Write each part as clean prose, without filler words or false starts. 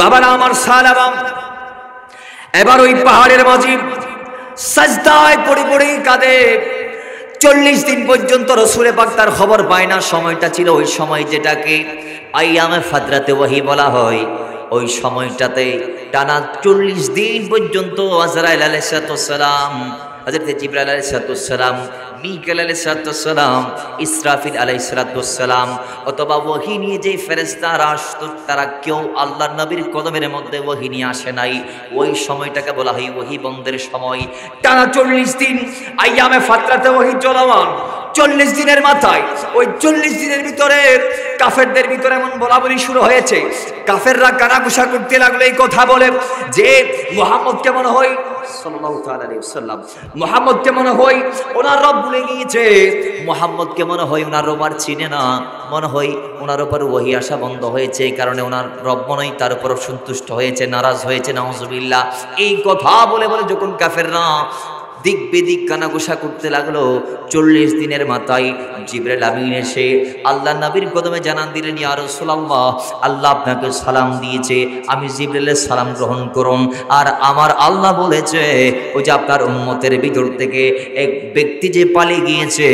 বাবারা আমার সালাবা এবার ওই পাহাড়ের মাঝে সাজদায় পড়ে পড়ে কাঁদে। 40 দিন পর্যন্ত রাসূল পাক তার খবর পায় না। সময়টা ছিল ওই সময় যেটাকে আইয়ামে ফাতরাতে ওয়াহি বলা হয়। ওই সময়টাতে টানা 40 দিন পর্যন্ত আজরাইল আলাইহিস সালাম, হযরত জিবরাইল আলাইহিস সালাম, মিকাইল আলাইহিস সালাম, ইসরাফিল আলাইহিস সালাম অথবা ওহী নিয়ে যে ফেরেশতারা আসতো তারা কেউ আল্লাহর নবীর কদমের মধ্যে ওহী নিয়ে আসে নাই। ওই সময়টাকে বলা হয় ওহী বন্ধের সময়। টানা 40 দিন আইয়ামে ফাতরাতে ওহী চলমান। 40 দিনের মাথায় ওই 40 দিনের ভিতরে কাফেরদের ভিতরে এমন বলাবলি শুরু হয়েছে। কাফেররা কানাঘুষা করতে লাগলো এই কথা বলে যে মুহাম্মদ কেমন হয় সাল্লাল্লাহু তাআলা আলাইহি ওয়াসাল্লাম, মুহাম্মদ কেমন হয় ওনার রব ভুলে গিয়েছে, মুহাম্মদ কেমন হয় ওনার রব আর চিনে না, মনে হয় ওনার উপর ওহী আসা বন্ধ হয়েছে, এই কারণে ওনার রব মনে হয় তার উপর সন্তুষ্ট হয়েছে, নারাজ হয়েছে, নাউজুবিল্লাহ। এই কথা বলে বলে যখন কাফেররা দিক বেদিক কানাঘুষা করতে লাগলো, 40 দিনের মাথায় জিবরাইল আমিন এসে আল্লাহ নবীর কদমে জানান দিলেন, ইয়া রাসূলুল্লাহ, আল্লাহ আপনাকে সালাম দিয়েছে, আমি জিবরাইলের সালাম গ্রহণ করুন। আর আমার আল্লাহ বলেছে ওই যে আপনার উম্মতের ভিতর থেকে এক ব্যক্তি যে পালিয়ে গিয়েছে,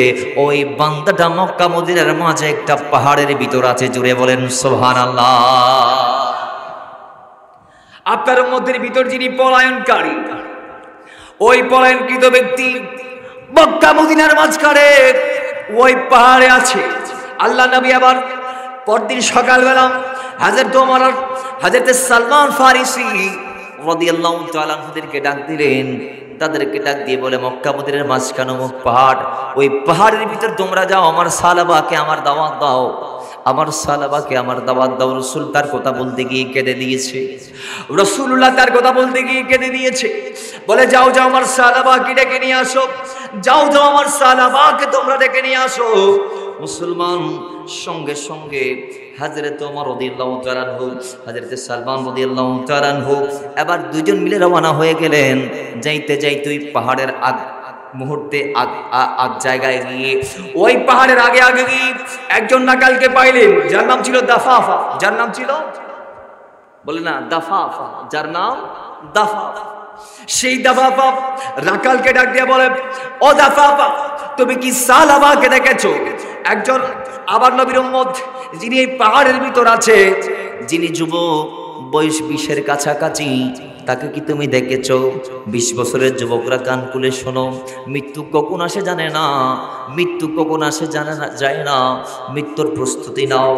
ওই বান্দাটা মক্কা মদিনার মাঝে একটা পাহাড়ের ভিতর আছে। জুড়ে বলেন সুবহানাল্লাহ। আপনার উম্মতের ভিতর যিনি পলায়নকারী, ওই পলায়নকৃত ব্যক্তি মক্কা মদিনার মাঝখানে ওই পাহাড়ে আছে। আল্লাহ নবী আবার পরদিন সকালবেলা হযরত ওমর, হযরত সালমান ফারিসি রাদিয়াল্লাহু তাআলা আনহুদেরকে ডাক দিলেন। তাদেরকে ডাক দিয়ে বলে, মক্কা মদিনার মাঝখানে পাহাড়, ওই পাহাড়ের ভিতর তোমরা যাও, আমার সাহাবাকে আমার দাওয়াত দাও, আমার সাহাবাকে আমার দাওয়াত দাও। রাসূল তার কথা বলতে গিয়ে কেঁদে দিয়েছে, রাসূলুল্লাহ তার কথা বলতে গিয়ে কেঁদে দিয়েছে। বলে, যাও যাও আমার সাহাবাকে ডেকে নিয়ে আসো, যাও যাও আমার সাহাবাকে তোমরা ডেকে নিয়ে আসো। মুসলমান সঙ্গে সঙ্গে হযরত ওমর রাদিয়াল্লাহু তাআলা আনহু, হযরত সালমান রাদিয়াল্লাহু তাআলা আনহু এবার দুজন মিলে রওনা হয়ে গেলেন। যাইতে যাইতে ওই পাহাড়ের মুহূর্তে আগ জায়গায় গিয়ে, ওই পাহাড়ের আগে আগে গিয়ে একজন নাকালকে পাইলেন, যার নাম ছিল দাফাফা। যার নাম ছিল, বলে না দাফাফা, যার নাম দাফাফা। সেই দাফাফা রাকালকে ডাক দিয়ে বলে, ও দাফাফা, তুমি কি সাহাবাকে দেখেছো? একজন আবার নবীর উম্মত যিনি এই পাহাড়ের ভিতর আছে, যিনি যুবক, বয়স 20-এর কাছাকাছি, তাকে কি তুমি দেখেছো? 20 বছরের যুবকরা কান খুলে শোনো, মৃত্যু কখন আসে জানে না, মৃত্যু কখন আসে জানে না, যায় না, মৃত্যুর প্রস্তুতি নাও।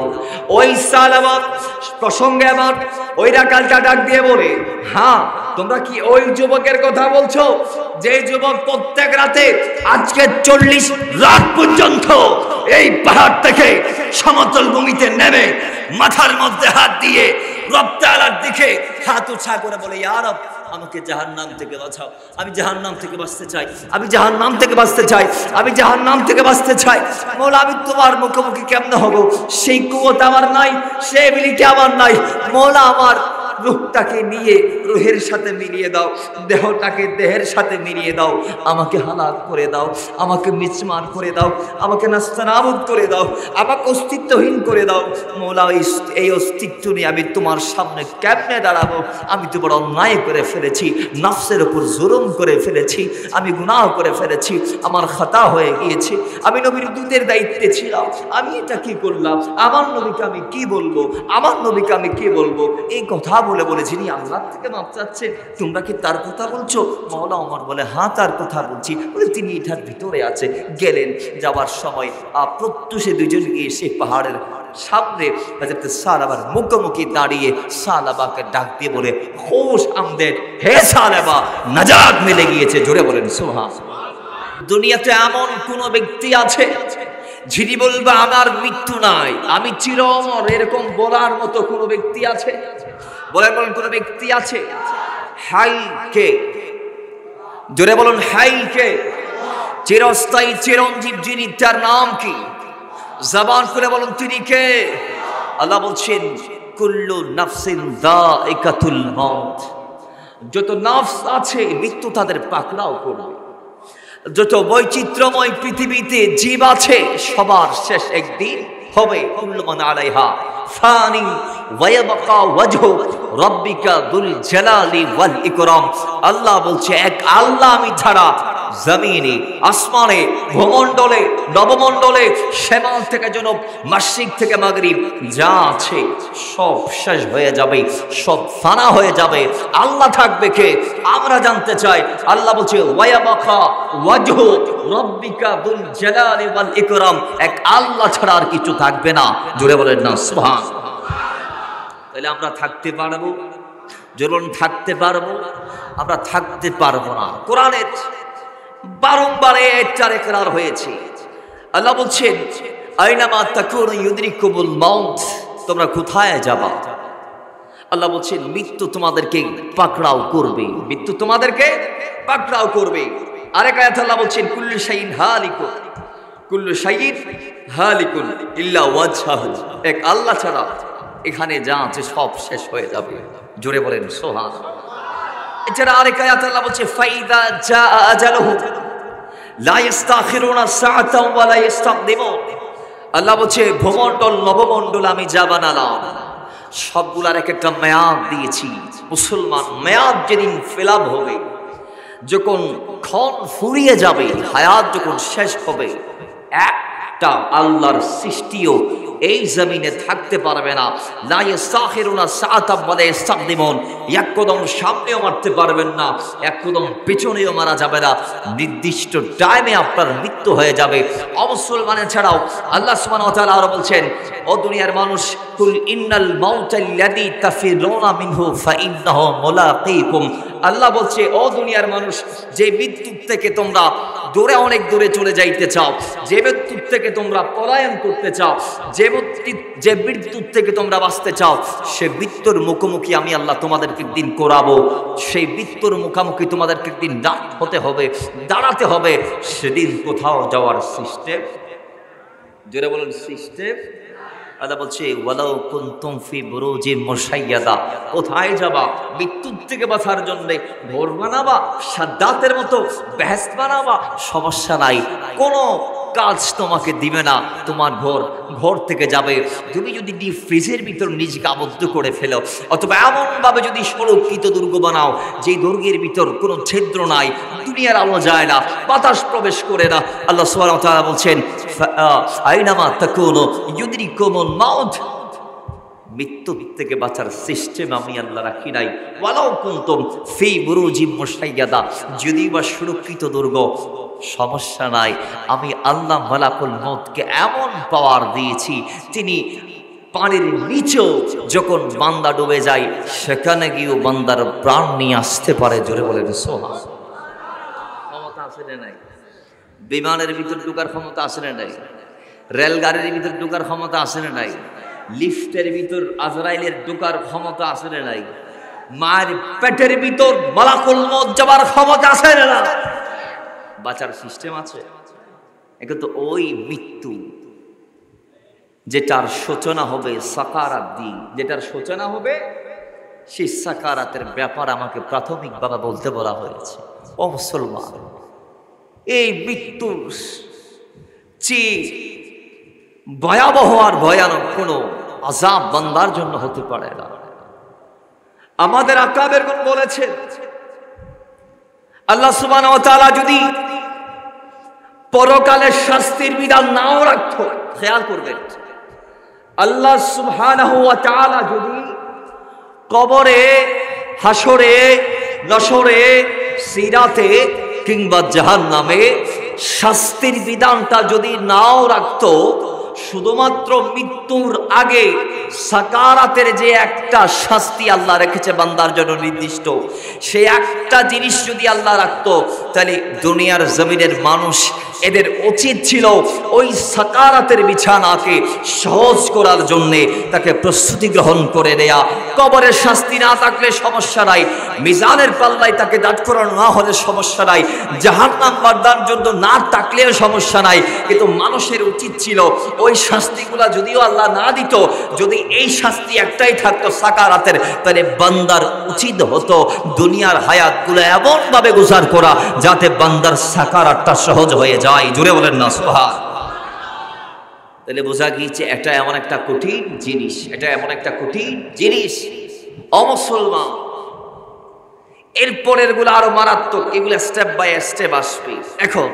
ওই সাহাবা প্রসঙ্গে আবার ওই রাকালটা ডাক দিয়ে বলে, হ্যাঁ, তোমরা কি ওই যুবকের কথা বলছো যে যুবক প্রত্যেক রাতে আজকে 40 রাত পর্যন্ত এই পাহাড় থেকে সমতল ভূমিতে নেমে মাথার মধ্যে হাত দিয়ে রব তাআলার দিকে হাত উঁচা করে বলে, ইয়া রব, আমাকে জাহান্নাম থেকে বাঁচাও, আমি জাহান্নাম থেকে বাঁচতে চাই, আমি জাহান্নাম থেকে বাঁচতে চাই, আমি জাহান্নাম থেকে বাঁচতে চাই। মওলা, আমি তোমার মুখোমুখি কেমনে হব? সেই কুওয়াত আমার নাই, সেই এবিলিটি আমার নাই। মওলা, আমার রূহটাকে নিয়ে রূহের সাথে মিলিয়ে দাও, দেহটাকে দেহের সাথে মিলিয়ে দাও, আমাকে হালাক করে দাও, আমাকে মিসমার করে দাও, আমাকে নাস্তানাবুদ করে দাও, আমাকে অস্তিত্বহীন করে দাও। মওলা, এই অস্তিত্ব নিয়ে আমি তোমার সামনে কেমনে দাঁড়াবো? আমি তো বড় অন্যায় করে ফেলেছি, নফসের উপর জুলুম করে ফেলেছি, আমি গুনাহ করে ফেলেছি, আমার খাতা হয়ে গিয়েছে, আমি নবীর দূতের দায়িত্বে ছিলাম, আমি এটা কি করলাম? আমার নবীকে আমি কি বলবো? আমার নবীকে আমি কি বলবো? এই কথা বলে বলে যিনি আল্লাহ থেকে মাপ চাচ্ছে, তোমরা কি তার কথা বলছো? মাওলা ওমর বলে, হ্যাঁ, তার কথা বলছি। বলে, তিনি এটার ভিতরে আছে। গেলেন, যাওয়ার সময় প্রত্যুষে দুজন গিয়ে সেই পাহাড়ের সামনে হযরত সালাবার মুখোমুখি দাঁড়িয়ে সালাবাকে ডাক দিয়ে বলে, খুশ আমদেদ, হে সালাবা, নাজাত মিলে গিয়েছে। জোরে বলেন সুবহানাল্লাহ। দুনিয়াতে এমন কোন ব্যক্তি আছে যিনি বলবে আমার মৃত্যু নাই, আমি চির অমর, এরকম বলার মতো কোন ব্যক্তি আছে? বলেন বলেন, কোন ব্যক্তি আছে? হাই কে? জোরে বলুন, হাই কে? চিরস্থায়ী চিরঞ্জীব যিনি, তার নাম কি? জবান খুলে বলুন, তিনি কে? আল্লাহ বলছেন, কুল্লু নাফসিন যায়িকাতুল মাউত। যত নফস আছে মৃত্যু তাদের পাকড়াও করবে। যত বৈচিত্র্যময় পৃথিবীতে জীব আছে সবার শেষ একদিন হবে। কুল্লু মান আলাইহা ফানি ওয়া ইয়াবকা ওয়াজহু রাব্বিকা যুল জালালি ওয়াল ইকরাম। আল্লাহ বলছে এক আল্লাহ আমি ছাড়া জমিনে, আসমানে, ভূমণ্ডলে, নবমণ্ডলে, শ্যামাল থেকে জনব, মাশরিক থেকে মাগরিব যা আছে সব শেষ হয়ে যাবে, সব ফানা হয়ে যাবে। আল্লাহ থাকবে কে? আমরা জানতে চাই। আল্লাহ বলছে ওয়ায়াবাকা ওয়াজহু রাব্বিকা যুল জালালি ওয়াল ইকরাম, এক আল্লাহ ছাড়া আর কিছু থাকবে না। জোরে বলেন না সুবহানাল্লাহ। তাহলে আমরা থাকতে পারবো? জোরে থাকতে পারবো? আমরা থাকতে পারবো না। কোরআনের বারংবার এটার ইকরার হয়েছে। আল্লাহ বলছেন আইনামা তাকুনু ইউদরিকুমুল মাউত, তোমরা কোথায় যাবা? আল্লাহ বলছেন মৃত্যু তোমাদেরকে পাকড়াও করবে, মৃত্যু তোমাদেরকে পাকড়াও করবে। আরেক আয়াতে আল্লাহ বলছেন কুল্লু শাইইন হালিকুন, কুল্লু শাইইন হালিকুন ইল্লা ওয়াজহাহু, এক আল্লাহ ছাড়া এখানে যা আছে সব শেষ হয়ে যাবে। জোরে বলেন সুবহানাল্লাহ। এছাড়া আরেক আয়াতে আল্লাহ বলছে ফাইদা জা আজালুহু লা ইস্তাখিরুনা সাআতাও ওয়া লা ইস্তাকদিমুন। আল্লাহ বলছে ভূমণ্ডল নবমণ্ডল আমি যা বানালাম সবগুলার এক একটা মেয়াদ দিয়েছি। মুসলমান মেয়াদ যেদিন ফিলাপ হবে, যখন ক্ষণ ফুরিয়ে যাবে, হায়াত যখন শেষ হবে, একটা আল্লাহর সৃষ্টিও এই জমিনে থাকতে পারবে না। লা ইস্তাখিরুনা সাআতাও ওয়া লা ইস্তাকদিমুন, এক কদম সামনেও মারতে পারবেন না, এক কদম পেছনেও মারা যাবে না। নির্দিষ্ট টাইমে আপনার মৃত্যু হয়ে যাবে। অমুসলমানের ছাড়াও আল্লাহ সুবহানাহু ওয়া তাআলা আরো বলছেন ও দুনিয়ার মানুষ কুল ইন্নাল মাউতাল্লাযী তাফিরুনা মিনহু ফাইন্নাহু মুলাকীকুম। আল্লাহ বলছে ও দুনিয়ার মানুষ, যে মৃত্যু থেকে তোমরা দূরে অনেক দূরে চলে যাইতে চাও, যে মৃত্যু থেকে তোমরা পলায়ন করতে চাও, যে মৃত্যুর থেকে তোমরা বাঁচতে চাও, সে মৃত্যুর মুখোমুখি আমি আল্লাহ তোমাদেরকে একদিন করাবো। সেই মৃত্যুর মুখোমুখি তোমাদেরকে একদিন হতে হবে, দাঁড়াতে হবে। সেদিন কোথাও যাওয়ার সিস্টেম, জোরে বলেন সিস্টেম। আল্লাহ বলছে ওয়ালাউ কুনতুম ফি বুরুজিন মুশাইয়াদা, কোথায় যাবা? মৃত্যুর থেকে বাঁচার জন্য ঘর বানাবা, সাদ্দাতের মতো বেহেশত বানাবা, সমস্যা নাই, কোনো কাজ তোমাকে দিবে না। তোমার ঘর থেকে যাবে। তুমি যদি ডিপ ফ্রিজের ভিতর নিজেকে আবদ্ধ করে ফেলো, অথবা এমনভাবে যদি সুরক্ষিত দুর্গ বানাও যে দুর্গের ভিতর কোনো ছিদ্র নাই, দুনিয়ার আলো যায় না, বাতাস প্রবেশ করে না, আল্লাহ সুবহানাহু ওয়া তাআলা বলছেন আইনামা তাকুনু ইউদরিকুমুল মাউত, মৃত্যু থেকে বাঁচার সিস্টেম আমি আল্লাহ রাখি নাই। ওয়ালাউ কুনতুম ফি বুরুজিন মুশাইয়াদা, যদি বা সুরক্ষিত দুর্গ, সমস্যা নাই। আমি আল্লাহ মালাকুল মউতকে এমন পাওয়ার দিয়েছি, তিনি পানির নিচেও যখন বান্দা ডুবে যায় সেখানে গিয়েও বান্দার প্রাণ নিয়ে আসতে পারে। জোরে বলেন সুবহানাল্লাহ। ক্ষমতা আছে না নাই? বিমানের ভিতর ঢোকার ক্ষমতা আছে না নাই? রেলগাড়ির ভিতর ঢোকার ক্ষমতা আছে না নাই? লিফটের ভিতর আজরাইলের ঢোকার ক্ষমতা আছে না নাই? মায়ের পেটের ভিতর মালাকুল মউত যাবার ক্ষমতা আছে না নাই? বাঁচার সিস্টেম আছে। কিন্তু ওই মৃত্যু যেটার সূচনা হবে সাকারাত দিয়ে, যেটার সূচনা হবে সেই সাকারাতের ব্যাপার আমাকে প্রাথমিকভাবে বলতে বলা হয়েছে। ও মুসলমান, এই মৃত্যুর চেয়ে ভয়াবহ আর ভয়ানক কোনো আযাব বান্দার জন্য হতে পারে না। আমাদের আকাবেরগণ বলেছেন আল্লাহ সুবহানাহু ওয়া তাআলা যদি পরকালের শাস্তির বিধান নাও রাখতো, খেয়াল করবেন, আল্লাহ সুবহানাহু ওয়া তাআলা যদি কবরে, হাসরে, নসরে, সিরাতে কিংবা জাহান্নামে শাস্তির বিধানটা যদি নাও রাখতো, শুধুমাত্র মৃত্যুর আগে সাকারাতের যে একটা শাস্তি আল্লাহ রেখেছে বান্দার জন্য নির্দিষ্ট, সে একটা জিনিস যদি আল্লাহ রাখতো, তাহলে দুনিয়ার জমিনের মানুষ এদের উচিত ছিল ওই সাকারাতের বিছানাকে সহজ করার জন্যে তাকে প্রস্তুতি গ্রহণ করে নেয়া। কবরের শাস্তি না থাকলে সমস্যা নাই, মিজানের পাল্লায় তাকে দাঁড় করানো না হলে সমস্যা নাই, জাহান্নাম বান্দার জন্য না থাকলেও সমস্যা নাই। কিন্তু মানুষের উচিত ছিল ওই শাস্তিগুলা যদিও আল্লাহ না দিত, যদি এই শাস্তি একটাই থাকতো সাকারাতের, তাহলে বান্দার উচিত হতো দুনিয়ার হায়াতগুলো এমন ভাবে গুজার করা যাতে বান্দার সাকারাতটা সহজ হয়ে যায়। জুড়ে বলেন না সুবহান। তাহলে বোঝা গিয়েছে এটা এমন একটা কঠিন জিনিস, এটা এমন একটা কঠিন জিনিস। অমুসলমান এরপরের গুলো আরো মারাত্মক, এগুলো স্টেপ বাই স্টেপ আসবে। এখন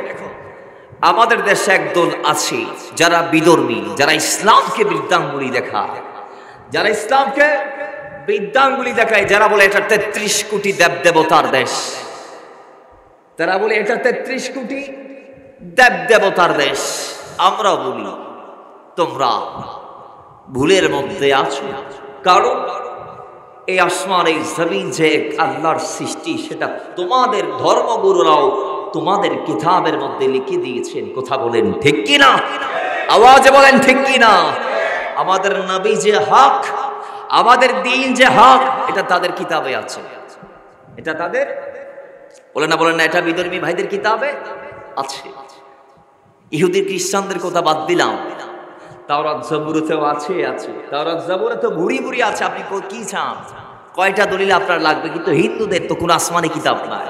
আমাদের দেশে একদল আছে যারা বিধর্মী, যারা ইসলামকে বৃদ্ধাঙ্গুলি দেখায়, যারা ইসলামকে বৃদ্ধাঙ্গুলি দেখায়, যারা বলে এটা 33 কোটি দেব দেবতার দেশ, তারা বলে এটা 33 কোটি দেব দেবতার দেশ। আমরা বলি তোমরা ভুলের মধ্যে আছো, কারণ এই আসমান এই জমিন যে আল্লাহর সৃষ্টি, সেটা তোমাদের ধর্মগুরুরাও তোমাদের কিতাবের মধ্যে লিখে দিয়েছেন। কথা বলেন ঠিক কি না? আওয়াজে বলেন ঠিক কি না? আমাদের নবী যে হক, আমাদের দিন যে হক, এটা তাদের কিতাবে আছে। এটা তাদের বলেন না এটা বিধর্মী ভাইদের কিতাবে আছে। ইহুদি খ্রিস্টানদের কথা বাদ দিলাম, তাওরাত জাবুরেতেও আছে। তাওরাত জাবুরে তো ভুরি ভুরি আছে। আপনি কি চান? কয়টা দলিল আপনার লাগবে? কিন্তু হিন্দুদের তো কোনো আসমানি কিতাব নাই,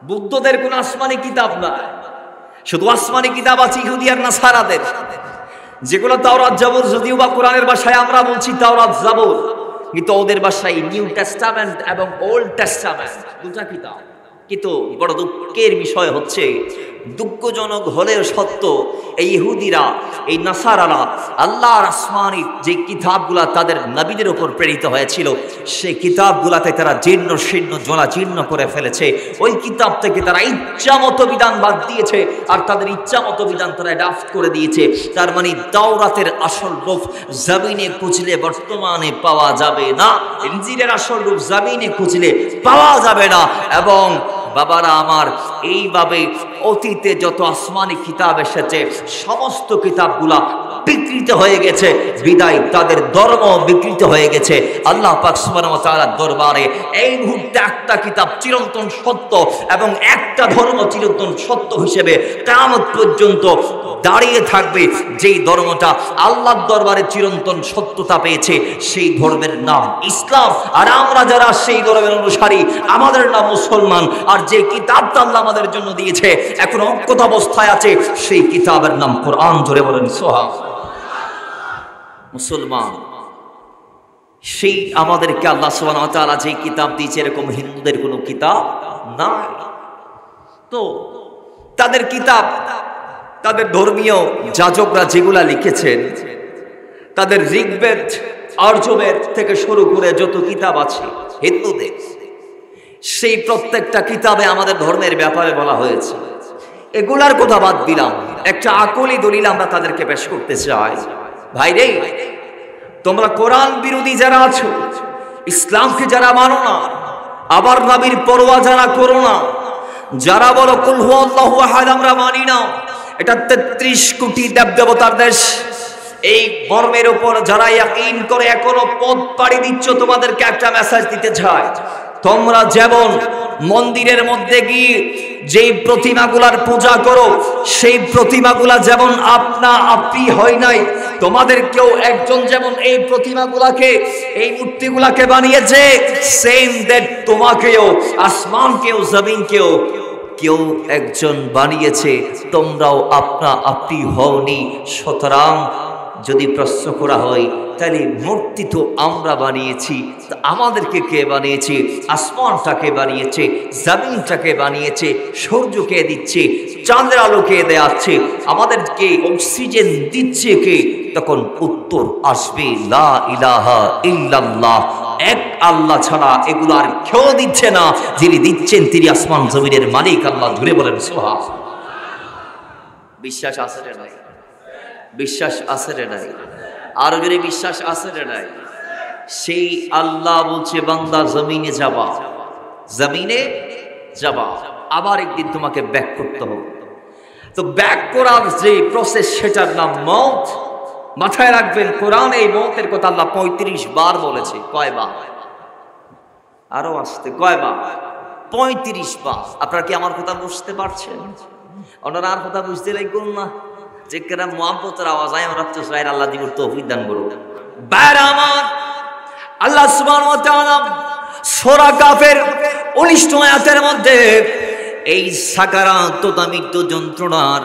বুদ্ধদের কোনো আসমানি কিতাব নাই, শুধু আসমানি কিতাব আছে ইহুদি আর নাসারাদের, যেগুলো তাওরাত জাবুর, যদিও বা কোরআনের ভাষায় আমরা বলছি তাওরাত জাবুর, কিন্তু ওদের ভাষায় নিউ টেস্টামেন্ট এবং ওল্ড টেস্টামেন্ট দুটা কিতাব। কিন্তু বড় দুঃখের বিষয় হচ্ছে, দুঃখজনক হলেও সত্য, এই ইহুদিরা, এই নাসারারা আল্লাহর আসমানি যে কিতাবগুলা তাদের নবীদের উপর প্রেরিত হয়েছিল, সেই কিতাবগুলাতে তারা জীর্ণ শীর্ণ জলাজীর্ণ করে ফেলেছে। ওই কিতাব থেকে তারা ইচ্ছা মতো বিধান বাদ দিয়েছে, আর তাদের ইচ্ছা মতো বিধান তারা অ্যাডাপ্ট করে দিয়েছে। তার মানে তাওরাতের আসল রূপ জমিনে খুঁজলে বর্তমানে পাওয়া যাবে না, ইনজিলের আসল রূপ জমিনে খুঁজলে পাওয়া যাবে না। এবং বাবারা আমার, এইভাবে অতীতে যত আসমানি কিতাব এসেছে সমস্ত কিতাবগুলা বিকৃত হয়ে গেছে, বিদায় তাদের ধর্ম বিকৃত হয়ে গেছে। আল্লাহ পাক সুবহানাহু ওয়া তাআলার দরবারে এই মুহূর্তে একটা কিতাব চিরন্তন সত্য এবং একটা ধর্ম চিরন্তন সত্য হিসেবে কিয়ামত পর্যন্ত দাঁড়িয়ে থাকবে। যেই ধর্মটা আল্লাহর দরবারে চিরন্তন সত্যতা পেয়েছে, সেই ধর্মের নাম ইসলাম। আর আমরা যারা সেই ধর্মের অনুসারী, আমাদের নাম মুসলমান। আর যে কিতাবটা আল্লাহ আমাদের জন্য দিয়েছে, এখন অজ্ঞত অবস্থায় আছে, সেই কিতাবের নাম কোরআন। জোরে বলেন সুবহানাল্লাহ। মুসলমান সেই আমাদেরকে আল্লাহ সুবহানাহু ওয়া তাআলা যে কিতাব দিয়েছে, এরকম হিন্দুদের কোনো কিতাব নাই। তো তাদের কিতাব, তাদের ধর্মীয় যাজকরা যেগুলা লিখেছেন, তাদের ঋগ্বেদ, অর্জবেদ থেকে শুরু করে যত কিতাব আছে হিন্দুদের, সেই প্রত্যেকটা কিতাবে আমাদের ধর্মের ব্যাপারে বলা হয়েছে। এগুলার কথা বাদ দিলাম, একটা আকলি দলিল আমরা তাদেরকে পেশ করতে চাই। ভাই রে, তোমরা কোরআন বিরোধী যারা আছো, ইসলামকে যারা মানো না, আবার নবীর পরোয়া যারা করো না, যারা বলো কুল হুয়াল্লাহু আহাদ আমরা মানি না, এটা 33 কোটি দেবদেবতার দেশ, এই মর্মের উপর যারা ইয়াকিন করে এখনো পথ পাড়ি দিচ্ছ, তোমাদেরকে একটা মেসেজ দিতে চাই। তোমরা যেমন মন্দিরের মধ্যে গিয়ে যেই প্রতিমাগুলার পূজা করো, সেই প্রতিমাগুলা যেমন আপনা আপনি হয় নাই, তোমাদের কেউ একজন যেমন এই প্রতিমাগুলাকে, এই মূর্তিগুলাকে বানিয়েছে, সেম দ্যাট তোমাকেও, আসমানকেও, জমিনকেও কেউ একজন বানিয়েছে, তোমরাও আপনা আপনি হওনি। সুতরাং যদি প্রশ্ন করা হয়, তাহলে মূর্তি তো আমরা বানিয়েছি, আমাদেরকে কে বানিয়েছে? আসমানটাকে বানিয়েছে, জমিনটাকে বানিয়েছে, সূর্যকে দিচ্ছে, চাঁদের আলোকে দেয়াচ্ছে, আমাদেরকে অক্সিজেন দিচ্ছে কে? তখন উত্তর আসবে লা ইলাহা ইল্লাল্লাহ, এক আল্লাহ ছাড়া এগুলো আর কেউ দিচ্ছে না। যিনি দিচ্ছেন তিনি আসমান জমিনের মালিক আল্লাহ। ধরে বলেন সুবহানাল্লাহ। বিশ্বাস আছে রে নাই? বিশ্বাস আছে রে নাই? আর যদি বিশ্বাস আছে রে নাই? সেই আল্লাহ বলছে, বান্দা জমিনে যাবা, জমিনে যাবা, আবার একদিন তোমাকে ব্যাক করতে হবে। তো ব্যাক করার যে প্রসেস, সেটার নাম মওত। মাথায় রাখবেন, কোরআনে এই মওতের কথা আল্লাহ 35 বার বলেছে। কয়বার? আরো আসতে কয়বার? 35 বার। আপনারা কি আমার কথা বুঝতে পারছেন? ওনারা আর কথা বুঝতে লাগবেন না, যে কেন মুহাব্বতের আওয়াজ আয় আমরা তো চাই আল্লাহ দিবর তৌফিক দান করুন। বাইরে আমার আল্লাহ সুবহানাহু ওয়া তাআলা সূরা কাফের 19 আয়াতের মধ্যে এই সাকারাত তথা মৃত্যু যন্ত্রণার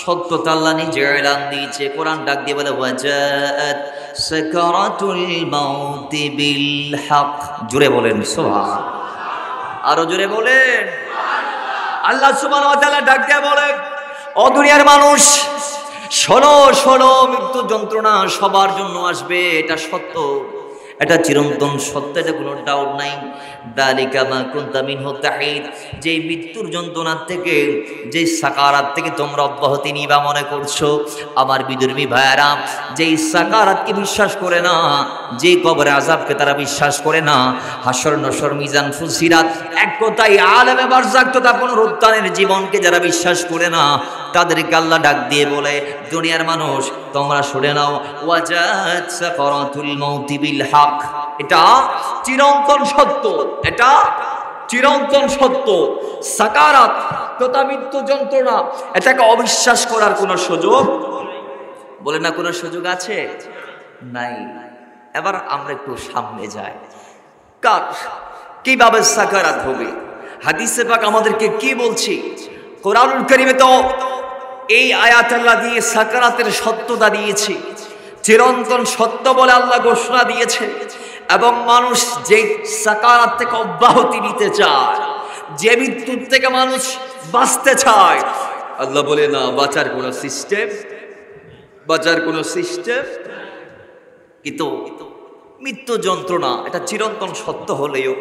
সত্যতা আল্লাহ নিজে এলান দিয়েছে। কোরআন ডাক দিয়ে বলে ওয়াজাত সাকারাতুল মাউতি বিল হক। জোরে বলেন সুবহান, আরো জোরে বলেন। আল্লাহ সুবহানাহু ওয়া তাআলা ডাক দিয়ে বলে, ও দুনিয়ার মানুষ শোনো শোনো, মৃত্যু যন্ত্রণা সবার জন্য আসবে, এটা সত্য, এটা চিরন্তন সত্য, এটা কোনো ডাউট নাই। দালিকা মা কুনতা মিনহু তাহিদ, যে মৃত্যুর যন্ত্রণা থেকে, যে সাকারাত থেকে তোমরা অব্যাহতি নিবা মনে করছো, আমার বিধর্মী ভাইয়ারা, যেই সাকারাতকে বিশ্বাস করে না, যে কবরে আযাবকে তারা বিশ্বাস করে না, হাসর নসর মিজান ফুলসিরাত, এক কথায় আলেমে বারযাক তথা পুনরুত্থানের জীবনকে যারা বিশ্বাস করে না, তাদেরকে আল্লাহ ডাক দিয়ে বলে, দুনিয়ার মানুষ তোমরা শুনে নাও, ওয়াজাত সাকারাতুল মাউতি বিল হক, এটা চিরন্তন সত্য, এটা চিরন্তন সত্য। সাকারাত তথা মৃত্যু যন্ত্রণা, এটাকে অবিশ্বাস করার কোনো সুযোগ, বলে না কোনো সুযোগ আছে? নাই। এবার আমরা একটু সামনে যাই, কার কিভাবে সাকারাত হবে, হাদিসে পাক আমাদেরকে কি বলছি? কোরআনুল কারীমে তো এই আয়াত আল্লাহ দিয়ে সাকারাতের সত্যতা দিয়েছে, চিরন্তন সত্য বলে আল্লাহ ঘোষণা দিয়েছে। এবং মানুষ যে সাকারাত থেকে অব্যাহতি নিতে চায়, যে মৃত্যুর থেকে মানুষ বাঁচতে চায়, আল্লাহ বলে না বাঁচার কোনো সিস্টেম, বাঁচার কোনো সিস্টেম। কিন্তু মৃত্যু যন্ত্রণা এটা চিরন্তন সত্য হলেও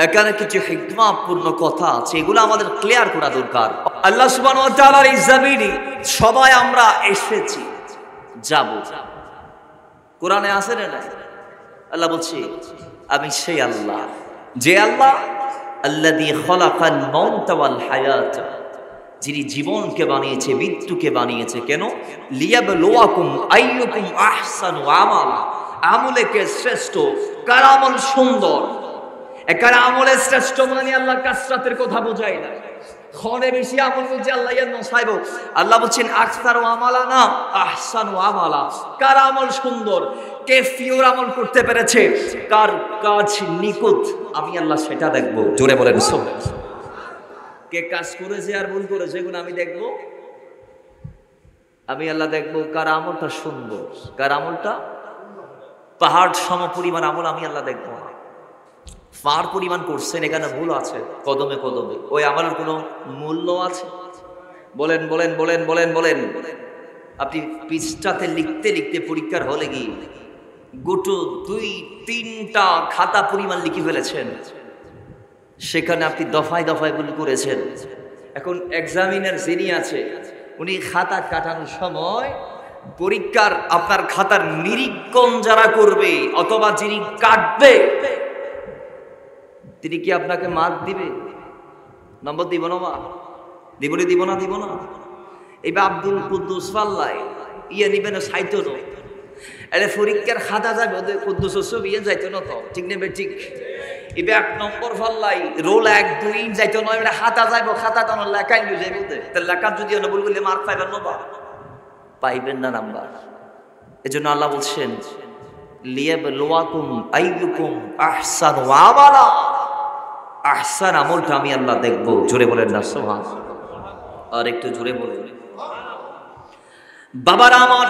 এখানে কিছু হিকমাপূর্ণ কথা আছে, এগুলো আমাদের ক্লিয়ার করা দরকার। আল্লাহ সুবহানাহু ওয়া তাআলার এই জমিনে সবাই আমরা এসেছি, যাব। কোরআনে আছে না নাই? আল্লাহ বলছে, আমি সেই আল্লাহ, যে আল্লাহ আল্লাযী খালাকাল মাউতা ওয়াল হায়াত, যিনি জীবনকে বানিয়েছে, মৃত্যুকে বানিয়েছে। কেন? লিয়াবলুয়াকুম আইয়ুকুম আহসানু আমালা, আমলে কে শ্রেষ্ঠ, কার আমল সুন্দর। এখানে আমলের শ্রেষ্ঠ মানে আল্লাহ কাসরাতের কথা বোঝায় না, খনে বেশি আমল বলছে আল্লাহ নসাইব। আল্লাহ বলছেন আকসারু আমালা না আহসানু আমালা, কার আমল সুন্দর, কে ফিওর আমল করতে পেরেছে, কার কাজ নিখুঁত, আমি আল্লাহ সেটা দেখবো। জোরে বলেন সুবহানাল্লাহ। কে কাজ করেছে আর ভুল করেছে এগুলো আমি দেখবো, আমি আল্লাহ দেখবো কার আমলটা সুন্দর, কার আমলটা পাহাড় সম পরিমাণ আমল আমি আল্লাহ দেখবো না। পাহাড় পরিমাণ করছেন, এখানে ভুল আছে কদমে কদমে, ওই আমলের কোনো মূল্য আছে? বলেন বলেন বলেন বলেন বলেন। আপনি পৃষ্ঠাতে লিখতে লিখতে পরীক্ষার হলে গিয়ে গোটো 2-3টা খাতা পরিমাণ লিখে ফেলেছেন, সেখানে আপনি দফায় দফায় ভুল করেছেন। এখন এক্সামিনার যিনি আছে উনি খাতা কাটানোর সময় পরীক্ষার আপনার খাতার নিরীক্ষণ যারা করবে অথবা যিনি কাটবে, তিনি কি আপনাকে মার্ক দিবে? নম্বর দিব না? দিব না দিব না দিব না? এবার আব্দুল কুদ্দুস পাল্লাই ইয়ে নিবে না, সাইতো না, এলে পরীক্ষার খাতা যাবে ওদের কুদ্দুস ইয়ে যাইতো না তো, ঠিক নেবে ঠিক। এবার 1 নম্বর পাল্লাই রোল 1-2 যাইতো না, এবার খাতা যাইব, খাতা তো লেখাই নিয়ে যাইব, লেখা যদি ভুল করলে মার্ক পাইবেন না, পাইবেন না নাম্বার। এজন্য আল্লাহ বলছেন লিয়াবলুয়াকুম আইয়ুকুম আহসানু আমালা, আহসান আমলটা আমি আল্লাহ দেখবো। জোরে বলেন না সুবহানাল্লাহ, আর একটু জোরে বলেন। বাবারা আমার,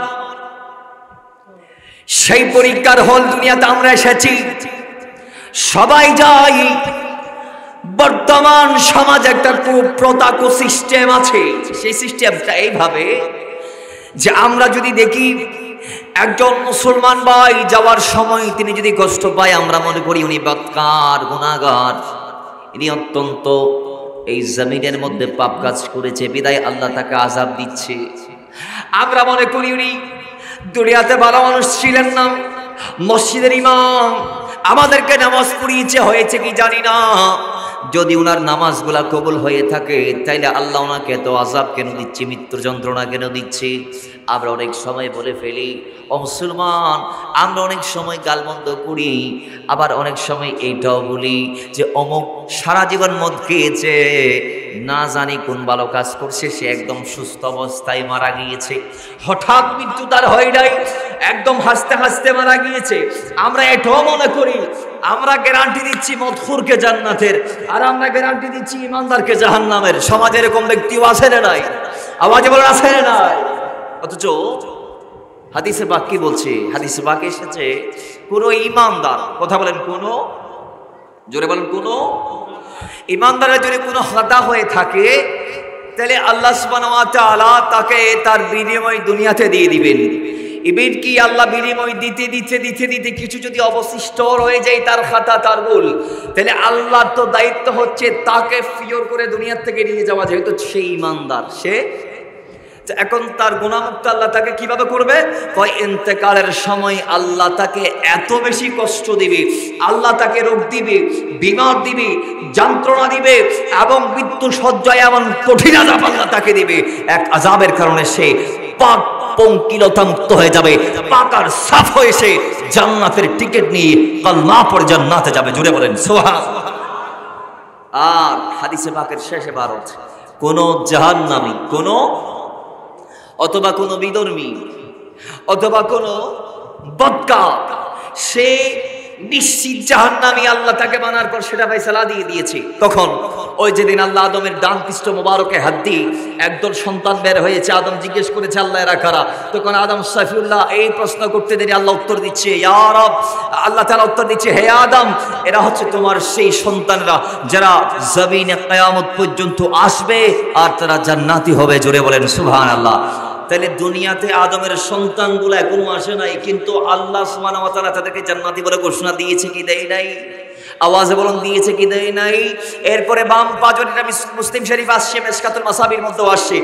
সেই পরীক্ষার হল দুনিয়াতে আমরা এসেছি, সবাই যাই। বর্তমান সমাজে একটা কুপ্রথা, সিস্টেম আছে, সেই সিস্টেমটা এইভাবে যে আমরা যদি দেখি একজন মুসলমান ভাই যাওয়ার সময় তিনি যদি কষ্ট পায়, আমরা মনে করি উনি বদকার, গুনাহগার, ইনি অত্যন্ত এই জমিনের মধ্যে পাপ কাজ করেছে, বিদায় আল্লাহ তাকে আযাব দিচ্ছে। আমরা মনে করি উনি দুনিয়াতে ভালো মানুষ ছিলেন না, মসজিদের ইমাম, আমাদেরকে নামাজ পড়িয়েছে, হয়েছে কি জানি না। যদি উনার নামাজগুলা কবুল হয়ে থাকে তাইলে আল্লাহ ওনাকে এত আযাব কেন দিচ্ছে, মৃত্যুর যন্ত্রণা কেন দিচ্ছে? আমরা অনেক সময় বলে ফেলি, ও মুসলমান, আমরা অনেক সময় গালমন্দ করি, আবার অনেক সময় এইটাও বলি যে অমুক সারা জীবন মদ খেয়েছে, না জানি কোন ভালো কাজ করছে, সে একদম সুস্থ অবস্থায় মারা গিয়েছে, হঠাৎ মৃত্যু তার হয় নাই, একদম হাসতে হাসতে মারা গিয়েছে। আমরা এটাও মনে করি, আমরা গ্যারান্টি দিচ্ছি মদখুরকে জান্নাতের, আর আমরা গ্যারান্টি দিচ্ছি ইমানদারকে জাহান্নামের। সমাজে এরকম ব্যক্তিও আছে না নাই? আওয়াজে বলেন আছে না নাই? অথচ হাদিসে পাক কি বলছে? হাদিসে পাক এসেছে কোন ঈমানদার, কথা বলেন, কোন, জোরে বলেন, কোন ঈমানদারের যদি কোনো খাতা হয়ে থাকে তাহলে আল্লাহ সুবহানাহু ওয়া তাআলা তাকে তার বিনিময় দুনিয়াতে দিয়ে দিবেন। ইবেন কি আল্লাহ বিনিময় দিতে দিতে দিতে দিতে কিছু যদি অবশিষ্ট রয়ে যায় তার খাতা, তার ভুল, তাহলে আল্লাহর তো দায়িত্ব হচ্ছে তাকে ফিওর করে দুনিয়া থেকে নিয়ে যাওয়া, যেহেতু সে ঈমানদার। সে এখন তার গুনাহমুক্ত আল্লাহ তাকে কিভাবে করবে? কয় ইন্তেকালের সময় আল্লাহ তাকে এত বেশি কষ্ট দিবে, আল্লাহ তাকে রোগ দিবে, বিমার দিবে, যন্ত্রণা দিবে এবং মৃত্যু সজ্জায় এমন কঠিন আযাব আল্লাহ তাকে দিবে, এক আযাবের কারণে সে পাক পঙ্কিলতা মুক্ত হয়ে যাবে, পাকার সাফ হয়ে সে জান্নাতের টিকিট নিয়ে কালমা পড়ে জান্নাতে যাবে। জুড়ে বলেন সুবহানাল্লাহ। আর হাদিসে পাকের শেষে বারত কোন জাহান্নামী, কোন অথবা কোন বিধর্মী অথবা কোন বদকার, সে নিশ্চিত জাহান্নামী। আল্লাহ তাকে বানার পর সেটা ফয়সালা দিয়ে দিয়েছে। তখন ওই যেদিন আল্লাহ আদমের ডান পৃষ্ঠ মোবারকে হাত দিয়ে একদল সন্তান বের হয়েছে, আদম জিজ্ঞেস করেছে আল্লাহ এরা কারা? তখন আদম সাইফুল্লাহ এই প্রশ্ন করতে দেরি আল্লাহ উত্তর দিচ্ছে, ইয়া রব, আল্লাহ তাআলা উত্তর দিচ্ছে, হে আদম, এরা হচ্ছে তোমার সেই সন্তানরা যারা জমিনে কিয়ামত পর্যন্ত আসবে আর তারা জান্নাতি হবে। জোরে বলেন সুবহানাল্লাহ। তাহলে দুনিয়াতে আদমের সন্তানগুলো এখনো আসে নাই, কিন্তু আল্লাহ সুবহানাহু ওয়া তাআলা তাদেরকে জান্নাতি বলে ঘোষণা দিয়েছে কি দেয় নাই? আওয়াজে বলুন, দিয়েছে কি দেয় নাই? এরপরে বাম পাজর, এটা মুসলিম শরীফ আসছে, মিশকাতুল মাসাবির মধ্যে আসছে,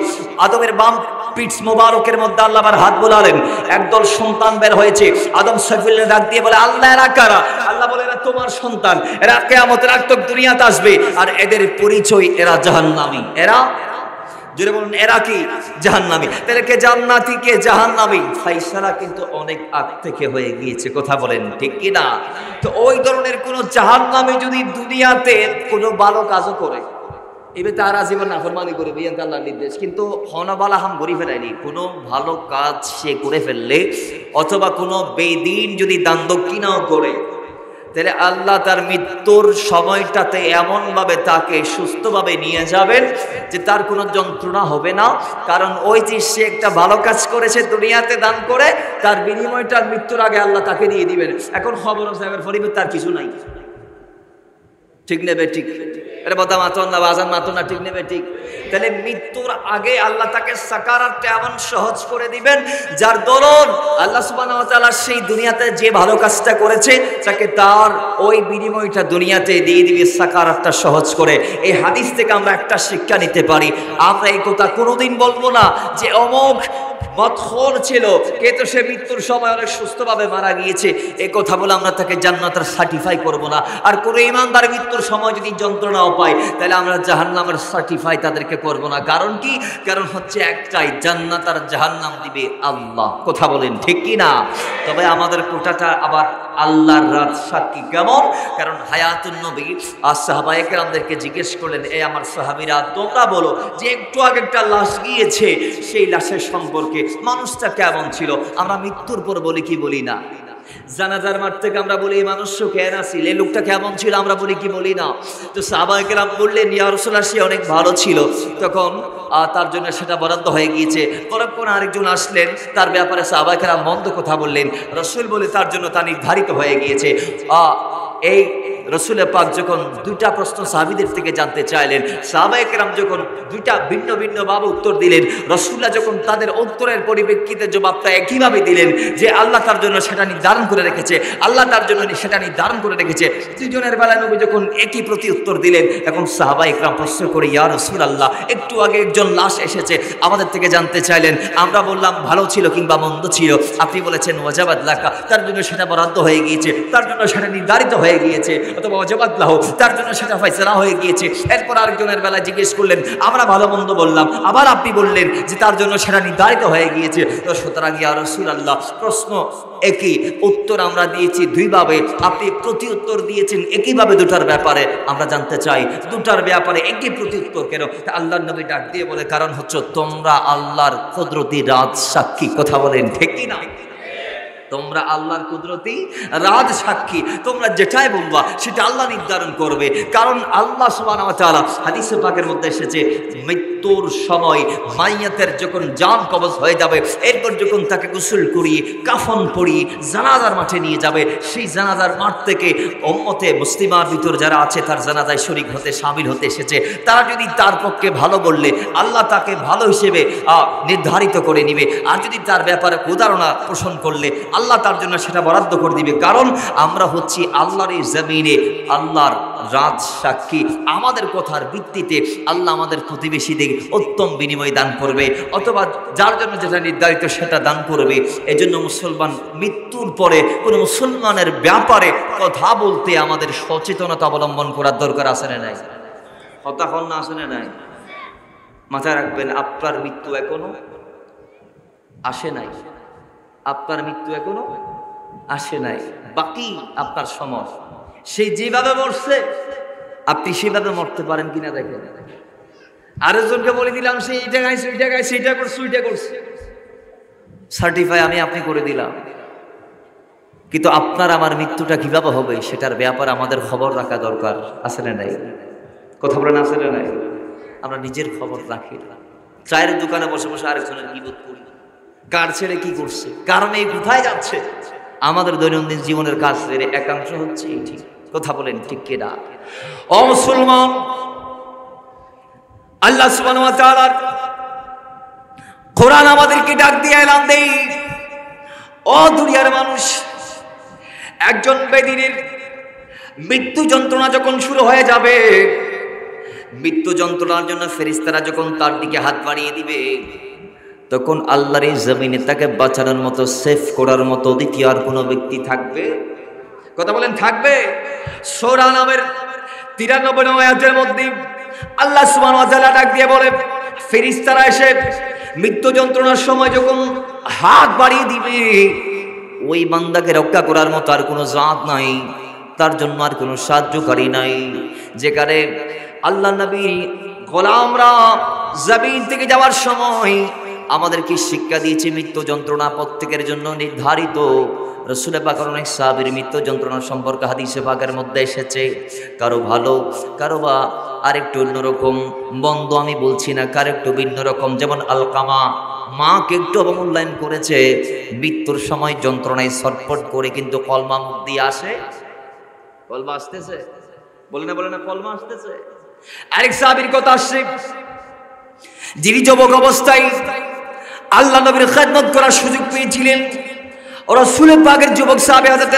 আদমের বাম পিঠ মোবারকের মধ্যে আল্লাহ আবার হাত বোলালেন, একদল সন্তান বের হয়েছে। আদম সাইফুল্লাহ ডাক দিয়ে বলে, আল্লাহ এরা কারা? আল্লাহ বলে, এরা তোমার সন্তান, এরা কিয়ামতের আগ তক দুনিয়াতে আসবে আর এদের পরিচয় এরা জাহান্নামী। এরা, জোরে বলুন, এরা কি? জাহান্নামী। তাহলে কে জান্নাতি কে জাহান্নামী ফয়সালা কিন্তু অনেক আগ থেকে হয়ে গিয়েছে, কথা বলেন ঠিক কি না? তো ওই ধরনের কোন জাহান্নামী যদি দুনিয়াতে কোনো ভালো কাজও করে, এবার তারা জীবন নাফরমানি করে বিয়ান আল্লাহর নির্দেশ, কিন্তু হনবালা হাম গড়ি ফেলায়নি, কোনো ভালো কাজ সে করে ফেললে অথবা কোনো বেদিন যদি দান দক্ষিণাও করে, তাহলে আল্লাহ তার মৃত্যুর সময়টাতে এমনভাবে তাকে সুস্থভাবে নিয়ে যাবেন যে তার কোনো যন্ত্রণা হবে না। কারণ ওই যে সে একটা ভালো কাজ করেছে দুনিয়াতে দান করে, তার বিনিময়টা মৃত্যুর আগে আল্লাহ তাকে দিয়ে দিবেন। এখন খবর সাহেবের পরিবেশ তার কিছু নাই, ঠিক নেবে? ঠিক, এটা বদা মাতন না, বাজান মাতন না, ঠিক নেবে? ঠিক। তাহলে মৃত্যুর আগে আল্লাহ তাকে সাকারাতটা এমন সহজ করে দিবেন যার দরুন আল্লাহ সুবহানাহু ওয়া তাআলা সেই দুনিয়াতে যে ভালো কাজটা করেছে তাকে তার ওই বিনিময়টা দুনিয়াতে দিয়ে দিবে সাকারাতটা সহজ করে। এই হাদিস থেকে আমরা একটা শিক্ষা নিতে পারি, আমরা এই কথা কোনোদিন বলবো না যে অমুক মদখোর ছিল, কিন্তু সে মৃত্যুর সময় অনেক সুস্থভাবে মারা গিয়েছে, এই কথা বলে আমরা তাকে জান্নাতের সার্টিফাই করব না। আর কোনো ঈমানদার মৃত্যুর সময় যদি যন্ত্রণাও পায় তাহলে আমরা জাহান্নামের সার্টিফাই তাদেরকে করব না। কারণ কি? কারণ হচ্ছে একটাই, জান্নাত আর জাহান্নাম দিবে আল্লাহ, কথা বলেন ঠিক কি না? তবে আমাদের কোটাটা আবার আল্লাহর রাত সাক্ষী। কেমন? কারণ হায়াতুন নবী আর সাহাবায়ে কেরামদেরকে জিজ্ঞেস করলেন, এই আমার সাহাবীরা তোমরা বলো যে একটু আগে একটা লাশ গিয়েছে, সেই লাশের সম্পর্কে মানুষটা কেমন ছিল? আমরা মৃত্যুর পর বলি কি বলি না? জানাজার মাঠ থেকে আমরা বলি এই মানুষ কেন ছিল, এই লোকটা কেমন ছিল, আমরা বলি কি বলি না? তো সাহাবায়ে কেরাম বললেন, ইয়া রাসূলুল্লাহ সে অনেক ভালো ছিল। তখন তার জন্য সেটা বরাদ্দ হয়ে গিয়েছে। পরক্ষণ আরেকজন আসলেন, তার ব্যাপারে সাহাবায়ে কেরাম মন্দ কথা বললেন, রাসূল বলে তার জন্য তা নির্ধারিত হয়ে গিয়েছে। এই রসুলের পাক যখন দুইটা প্রশ্ন সাহাবীদের থেকে জানতে চাইলেন, সাহাবায়ে কেরাম যখন দুইটা ভিন্ন ভিন্ন ভাবে উত্তর দিলেন, রাসূলুল্লাহ যখন তাদের উত্তরের পরিপ্রেক্ষিতে জবাবটা একইভাবে দিলেন যে আল্লাহ তার জন্য সেটা নির্ধারণ করে রেখেছে, আল্লাহ তার জন্য সেটা নির্ধারণ করে রেখেছে, দুজনের বেলায় নবী যখন একই প্রতি উত্তর দিলেন, এখন সাহাবায়ে কেরাম প্রশ্ন করে, ইয়া রাসূলুল্লাহ একটু আগে একজন লাশ এসেছে, আমাদের থেকে জানতে চাইলেন, আমরা বললাম ভালো ছিল কিংবা মন্দ ছিল, আপনি বলেছেন ওয়াজাবাত লাকা, তার জন্য সেটা বরাদ্দ হয়ে গিয়েছে, তার জন্য সেটা নির্ধারিত হয়ে গিয়েছে, অথবা ওয়াজাবাত লাহু, তার জন্য সেটা ফয়সালা হয়ে গিয়েছে। এরপর আরেকজনের বেলায় জিজ্ঞেস করলেন, আমরা ভালো মন্দ বললাম, আবার আপনি বললেন যে তার জন্য সেটা নির্ধারিত হয়ে গিয়েছে। তো সুতরাং ইয়া রাসূলুল্লাহ প্রশ্ন একই, উত্তর আমরা দিয়েছি দুইভাবে, আপনি প্রতি উত্তর দিয়েছেন একইভাবে, দুটার ব্যাপারে আমরা জানতে চাই দুটার ব্যাপারে একই প্রতি উত্তর কেন? আল্লাহর নবী ডাক দিয়ে বলে, কারণ হচ্ছে তোমরা আল্লাহর কুদরতি রাত সাক্ষী, কথা বলেন ঠিক কি না? তোমরা আল্লাহর কুদরতি রাজ সাক্ষী, তোমরা যেটাই বলবা সেটা আল্লাহ নির্ধারণ করবে। কারণ আল্লাহ সুবহানাহু ওয়া তাআলা হাদিসে পাকের মধ্যে এসেছে, মৃত্যুর সময় মাইয়াতের যখন জান কবজ হয়ে যাবে, এরপর যখন তাকে গোসল করিয়ে কাফন পরিয়ে জানাজার মাঠে নিয়ে যাবে, সেই জানাজার মাঠ থেকে উম্মতে মুসলিমার ভিতর যারা আছে তার জানাজায় শরীক হতে শামিল হতে এসেছে, তারা যদি তার পক্ষে ভালো বললে আল্লাহ তাকে ভালো হিসেবে নির্ধারিত করে নিবে, আর যদি তার ব্যাপারে প্রতারণা পোষণ করলে আল্লাহ তার জন্য সেটা বরাদ্দ করে দিবে। কারণ আমরা হচ্ছি আল্লাহর এই জমিনে আল্লাহর রাজ সাক্ষী। আমাদের কথার ভিত্তিতে আল্লাহ আমাদের প্রতিবেশীদের উত্তম বিনিময় দান করবে, অথবা যার জন্য যেটা নির্ধারিত সেটা দান করবে। এজন্য মুসলমান মৃত্যুর পরে কোনো মুসলমানের ব্যাপারে কথা বলতে আমাদের সচেতনতা অবলম্বন করার দরকার আছে না নাই? হতাহন না আছে না নাই? মাথায় রাখবেন, আপনার মৃত্যু এখনো আসে নাই, আপনার মৃত্যু এখনো আসে নাই, বাকি আপনার সময়। সেই যেভাবে মরছে আপনি সেভাবে মরতে পারেন কিনা দেখেন। আরেকজনকে বলে দিলাম সে এইটা গাইছে ওইটা গাইছে এইটা করছে ওইটা করছে, সার্টিফাই আমি আপনি করে দিলাম, কিন্তু আপনার আমার মৃত্যুটা কিভাবে হবে সেটার ব্যাপারে আমাদের খবর রাখা দরকার আছে না নাই? কথা বলেন আছে না নাই? আমরা নিজের খবর রাখি, চায়ের দোকানে বসে বসে আরেকজনের গীবত করি, কার ছেড়ে কি করছে, কার মেয়ে কোথায় যাচ্ছে। আমাদের দৈনন্দিন জীবনের কাজ একাংশ হচ্ছে এই। ঠিক কথা বলেন ঠিক কিনা? ও মুসলমান, আল্লাহ সুবহানাহু ওয়া তাআলা কোরআন আমাদেরকে ডাক দিয়ে এলান দেই, ও দুনিয়ার মানুষ, একজন বেদিনের মৃত্যু যন্ত্রণা যখন শুরু হয়ে যাবে, মৃত্যু যন্ত্রণার জন্য ফেরেশতারা যখন তার দিকে হাত বাড়িয়ে দিবে, তখন আল্লাহর এই জমিনে তাকে বাঁচানোর মতো, সেফ করার মতো দ্বিতীয় আর কোনো ব্যক্তি থাকবে? কথা বলেন থাকবে? সূরা নামের 93 আয়াতের মধ্যে আল্লাহ সুবহানাহু ওয়া তাআলা ডাক দিয়ে বলে, ফেরেশতারা এসে মৃত্যু যন্ত্রণার সময় যখন হাত বাড়িয়ে দিবে, ওই বান্দাকে রক্ষা করার মতো আর কোনো জাত নাই, তার জন্য আর কোনো সাহায্যকারী নাই। যেখানে আল্লাহ নবীর গোলামরা জমিন থেকে যাওয়ার সময় আমাদেরকে শিক্ষা দিয়েছে মৃত্যু যন্ত্রণা প্রত্যেকের জন্য নির্ধারিত। রাসূল পাকের অনেক সাহাবীর মৃত্যু যন্ত্রণা সম্পর্কে হাদিসে পাকের মধ্যে এসেছে, কারো ভালো, কারো বা আরেকটু অন্যরকম। বন্ধ আমি বলছি না, কার একটু ভিন্ন রকম। যেমন আলকামা মাকে একটু অবমূল্যায়ন করেছে, মৃত্যুর সময় যন্ত্রণায় ছটফট করে কিন্তু কলমা মুখ দিয়ে আসে। কলমা আসতেছে, বলে না কলমা আসতেছে। আরেক সাহাবীর কথা আসছে, যিনি যুবক অবস্থায় আল্লাহ নবীর খেদমত করার সুযোগ পেয়েছিলেন। রাসূল পাকের যুবক সাহাবী হযরতে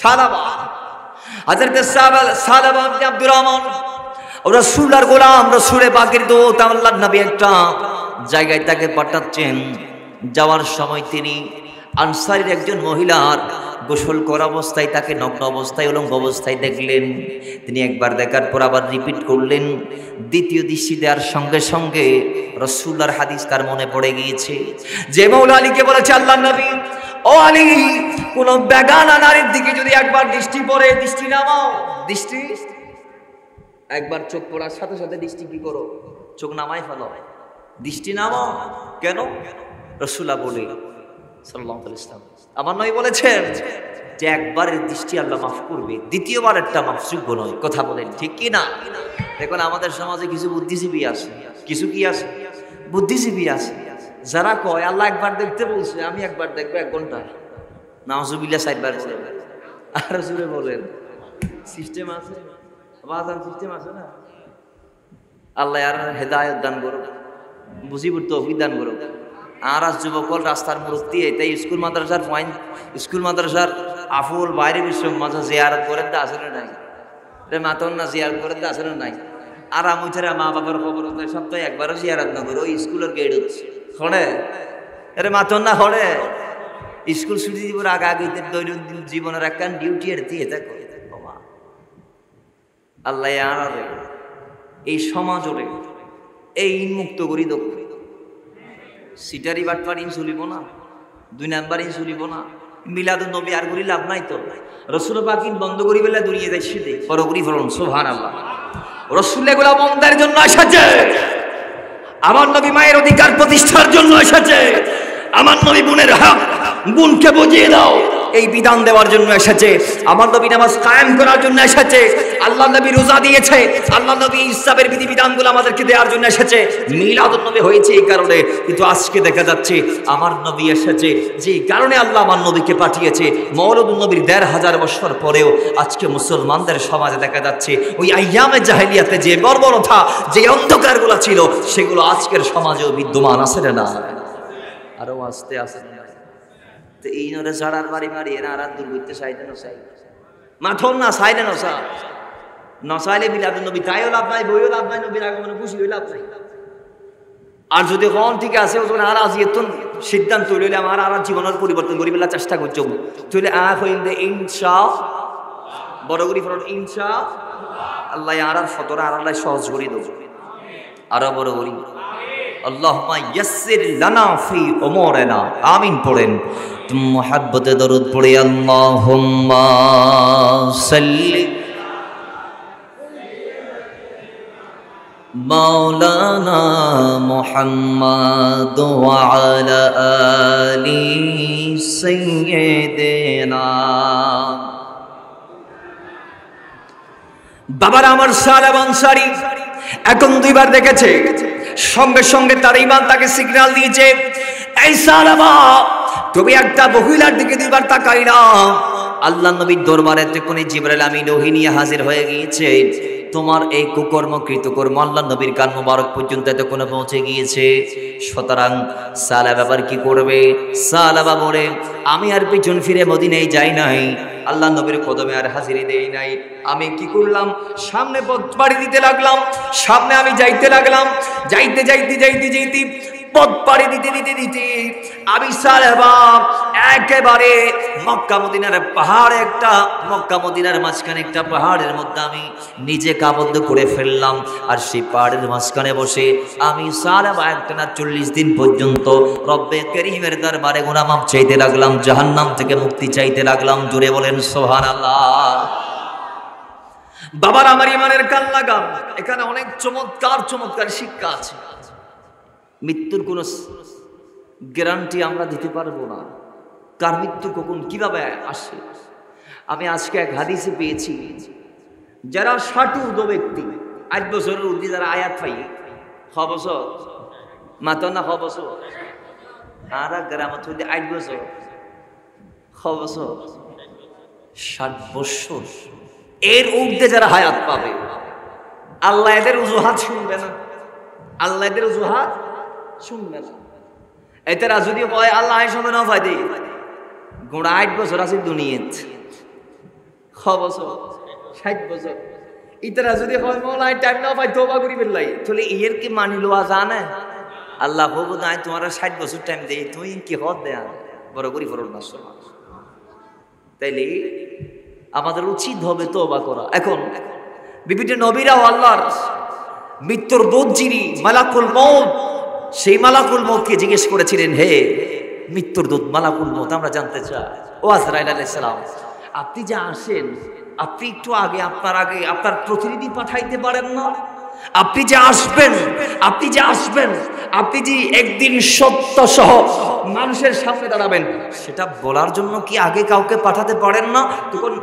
সালাবা ইবনে আব্দুর রহমান, রাসূলের গোলাম, রাসূল পাকের দূত, আল্লাহর নবী একটা জায়গায় তাকে পাঠাচ্ছেন। যাওয়ার সময় তিনি আনসারীর একজন মহিলার গোসল করা অবস্থায়, তাকে নগ্ন অবস্থায়, উলঙ্গ অবস্থায় দেখলেন। তিনি একবার দেখার পর আবার রিপিট করলেন। দ্বিতীয় দৃষ্টি দেওয়ার সঙ্গে সঙ্গে রাসূলুল্লাহর হাদিস তার মনে পড়ে গিয়েছে, যে মৌলা আলীকে বলেছে আল্লাহর নবী, ও আলী, কোন বেগানা নারীর দিকে যদি একবার দৃষ্টি পড়ে, দৃষ্টি নামাও। দৃষ্টি একবার চোখ পড়ার সাথে সাথে দৃষ্টি কি করো? চোখ নামাই ফেলো, দৃষ্টি নামাও। কেন? রাসূলুল্লাহ বলে সাল্লাল্লাহু আলাইহি ওয়াসাল্লাম, আমার নবী বলেছেন যে একবারের দৃষ্টি আল্লাহ মাফ করবে, দ্বিতীয়বার একটা মাফযোগ্য নয়। কথা বলেন ঠিক কি না? দেখুন আমাদের সমাজে কিছু বুদ্ধিজীবী আছে, কিছু কি আছে, বুদ্ধিজীবী আছে, যারা কয় আল্লাহ একবার দেখতে বলছে, আমি একবার দেখবো 1 ঘন্টা। নাউজুবিল্লাহ, 4 বার বলে। আর জুড়ে বলেন সিস্টেম আছে, বাজান সিস্টেম আছে না? আল্লাহ আর হেদায়েত দান করুক, বুঝিবুর তৌফিক দান করুক। আর আজ যুবকল রাস্তার মুরব্বী, তাই স্কুল মাদ্রাসার পয়েন্ট, স্কুল মাদ্রাসার আফুল বাইরে বিশ্ব মাঝে জিয়ারত করে দা আসলে নাই রে, মাতন না জিয়ারত করে দা আসলে নাই। আর আমি ছাড়া মা বাবার খবর হতে সপ্তাহে একবারও জিয়ারত না করে ওই স্কুলের গেট হচ্ছে হরে, আরে মাতন না হরে। স্কুল ছুটি দিব আগে আগে দৈনন্দিন জীবনের একখান ডিউটি এর দিয়ে দেখো। আল্লাহ আর এই সমাজরে এই মুক্ত করি দক্ষ সিটারি বাটপার চলিব না, 2 নাম্বার চলিব না। মিলাদুন নবী আর করি লাভ নাই তো। রাসূল পাক বন্ধ করি বেলা দুনিয়া যাই সেদে পরগুরি ফলন সুবহানাল্লাহ। রাসূল এগুলা বন্দার জন্য এসেছে, আমার নবী মায়ের অধিকার প্রতিষ্ঠার জন্য এসেছে, আমার নবী বোনের হক, বোনকে বুঝিয়ে দাও। এই বিধান দেওয়ার জন্য এসেছে। আমার নবী নামাজ কায়েম করার জন্য এসেছে। আল্লাহ নবী রোজা দিয়েছে। আল্লাহ নবী ইসলামের বিধিবিধানগুলো আমাদেরকে দেওয়ার জন্য এসেছে। মিলাদুন নবী হয়েছে এই কারণে। কিন্তু আজকে দেখা যাচ্ছে আমার নবী এসেছে যে কারণে আল্লাহ আমার নবীকে পাঠিয়েছে। মওলুদুন নবীর ১৫০০ বছর পরেও আজকে মুসলমানদের সমাজে দেখা যাচ্ছে ওই আইয়ামে জাহেলিয়াতে যে বর্বরতা, যে অন্ধকারগুলো ছিল, সেগুলো আজকের সমাজেও বিদ্যমান আছে না? আরো আস্তে আস্তে তো এই নরে সারার বাড়ি বাড়ি এরা আর দূর করতে চাইতে নসাই মাথর না চাইলে নসা নসাইলে মিলাদুন নবী তাইও লাভ নাই, বইও লাভ নাই, নবীর আগমনে খুশি হয়ে লাভ নাই। আর যদি কম ঠিক আছে ওখানে আর আজ এত সিদ্ধান্ত লইলে আমার আর জীবনের পরিবর্তন করি বেলা চেষ্টা করছো তুইলে হইলে ইনশা বড় করি ফরত ইনশা আল্লাহ আর ফতরা আর আল্লাহ সহজ করে দেব আরো বড় করি আল্লাহুম্মা ইয়াসসির লানা ফি উমুরিনা আমিন পড়েন। মুহাব্বতে দরুদ পড়ে আল্লাহুম্মা সাল্লি মাওলানা মুহাম্মাদ ওয়া আলা আলি সাইয়্যিদিনা। বাবার আমার সাহেব আনসারী এখন দুইবার দেখেছে, সঙ্গে সঙ্গে তার ইমান তাকে সিগন্যাল দিয়েছে, এই সাহাবা তুমি একটা মহিলার দিকে দুইবার তাকাই না। আল্লাহ নবীর দরবারে তখন জিবরাইল আমিন ওহী নিয়ে হাজির হয়ে গিয়েছে। তোমার এই কুকর্ম কৃতকর্ম আল্লাহ নবীর কান মোবারক পর্যন্ত এতক্ষণে পৌঁছে গিয়েছে। সুতরাং সাহাবা আবার কি করবে? সাহাবা বলে আমি আর পিছন ফিরে মদিনায় যাই নাই, আল্লাহ নবীর কদমে আর হাজিরি দেই নাই। আমি কি করলাম? সামনে পথ পাড়ি দিতে লাগলাম, সামনে আমি যাইতে লাগলাম। যাইতে যাইতে যাইতে যাইতে পথ পাড়ি দিতে দিতে দিতে আমি সাহাবা একেবারে মক্কা মদিনার পাহাড়ে একটা মক্কা মদিনার মাঝখানে একটা পাহাড়ের মধ্যে আমি নিজেকে আবদ্ধ করে ফেললাম। আর সেই পাহাড়ের মাঝখানে বসে আমি সাহাবা একটানা 40 দিন পর্যন্ত রব্বে করিমের দরবারে গুনাহ মাফ চাইতে লাগলাম, জাহান্নাম থেকে মুক্তি চাইতে লাগলাম। জোরে বলেন সুবহানাল্লাহ। বাবার আমার ইমানের কান লাগাম, এখানে অনেক চমৎকার চমৎকার শিক্ষা আছে। মৃত্যুর কোনো গ্যারান্টি আমরা দিতে পারবো না, কার মৃত্যু কখন কিভাবে আসে। আমি আজকে এক হাদিসে পেয়েছি, যারা 60 ঊর্ধ্ব ব্যক্তি 8 বছরের ঊর্ধ্বে যারা আয়াত পাই বছর মাত্র না বছর আর গ্রামত হইলে 8 বছর বছর 60 বছর এর ঊর্ধ্বে যারা হায়াত পাবে, আল্লাহ এদের অজুহাত শুনবে না, আল্লাহ এদের অজুহাত শুনবে না। এটারা যদি কয় আল্লাহ সময় না পাই দেই গোড়া 8 বছর আছে দুনিয়াত বছর 60 বছর, ইতারা যদি কয় মৌলাই টাইম না পাই তওবা করি বেলাই, তাহলে এর কি মানি লওয়া জানে? আল্লাহ বলবো না তোমার 60 বছর টাইম দেই, তুই কি হদ দেয়া বড় করি ফরল না। তাইলে আমাদের উচিত হবে তওবা করা। এখন বিভিন্ন নবীরাও আল্লাহর মৃত্যুর দূত যিনি মালাকুল মউত, সেই মালাকুল মউতকে জিজ্ঞেস করেছিলেন, হে মৃত্যুর দূত মালাকুল মউত, আমরা জানতে চাই ও আজরাইল আলাইহিস সালাম, আপনি যে আসেন আপনি একটু আগে আপনার প্রতিনিধি পাঠাইতে পারেন না? আপনি যে আসবেন আপনি যে একদিন সত্য সহ মানুষের সামনে দাঁড়াবেন, সেটা বলার জন্য কি আগে কাউকে পাঠাতে পারেন না? তখন